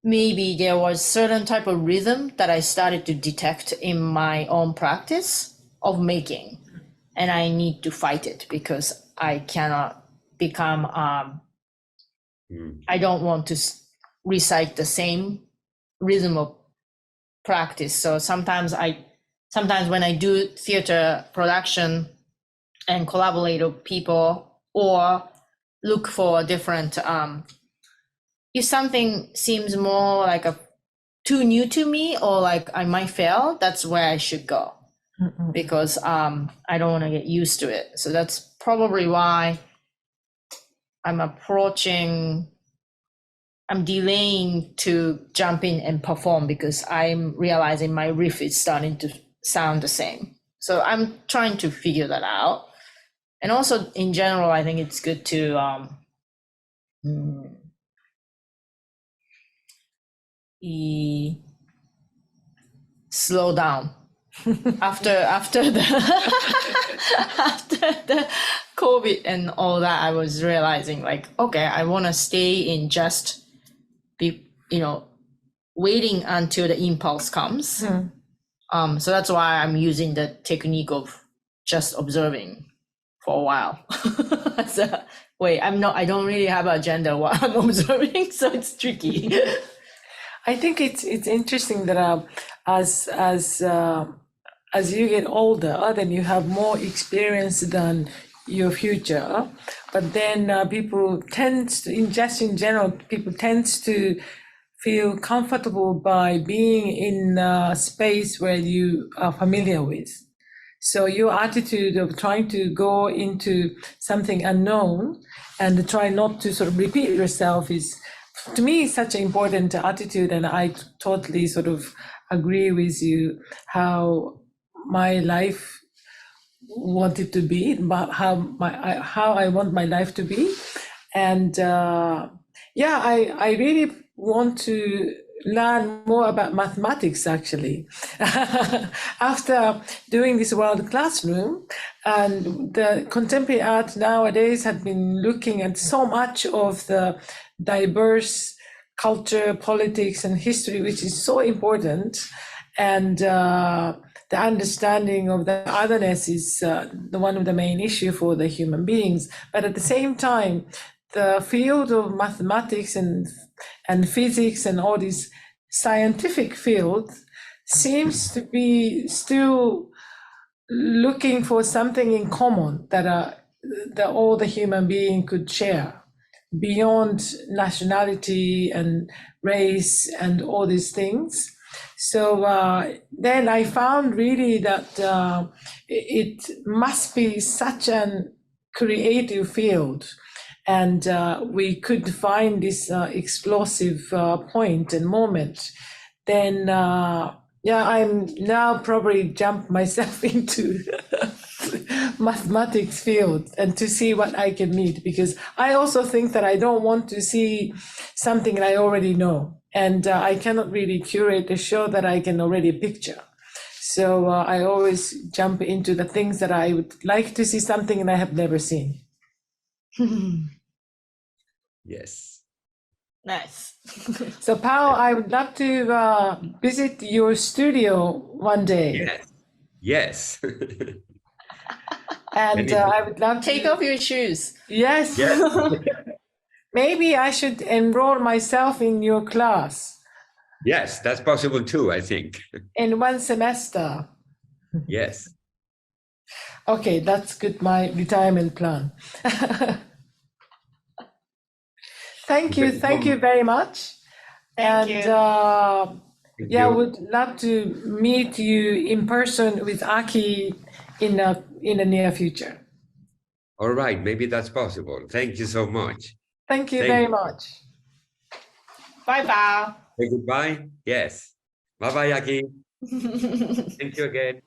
maybe there was certain type of rhythm that I started to detect in my own practice of making, and I need to fight it because I cannot become I don't want to recite the same rhythm of practice. So sometimes when I do theater production and collaborate with people or look for different if something seems more like too new to me or like I might fail, that's where I should go. Because I don't want to get used to it. So that's probably why I'm delaying to jump in and perform, because I'm realizing my riff is starting to sound the same. So I'm trying to figure that out. And also in general, I think it's good to slow down. after the COVID and all that, I was realizing like, okay, I want to stay in just waiting until the impulse comes. So that's why I'm using the technique of just observing for a while. So I don't really have an agenda while I'm observing, so it's tricky. I think it's interesting that as you get older, then you have more experience than your future. But then people tend to feel comfortable by being in a space where you are familiar with. So your attitude of trying to go into something unknown and try not to sort of repeat yourself is, to me, such an important attitude. And I totally sort of agree with you how my life wanted to be, but how I want my life to be. And I really want to learn more about mathematics, actually. After doing this World Classroom, and the contemporary art nowadays had been looking at so much of the diverse culture, politics, and history, which is so important. And the understanding of the otherness is one of the main issue for the human beings. But at the same time, the field of mathematics and physics and all these scientific fields seems to be still looking for something in common that all the human being could share beyond nationality and race and all these things. So then I found really that it must be such an creative field, and we could find this explosive point and moment. Then I'm now probably jump myself into mathematics field and to see what I can meet, because I also think that I don't want to see something that I already know, and I cannot really curate a show that I can already picture. So I always jump into the things that I would like to see something and I have never seen. Yes. Nice. So, Pau, I would love to visit your studio one day. Yes. And I would love to Take off your shoes. Yes. Yes. Maybe I should enroll myself in your class Yes, that's possible too, I think. in one semester. Yes. Okay, that's good. My retirement plan. Thank you very much. Thank And Thank yeah, you. would love to meet you in person with Aki in the near future. All right, maybe that's possible. Thank you so much. Thank you Thank very you. much. Bye bye. Say goodbye. Yes. Bye bye, Aki. Thank you again.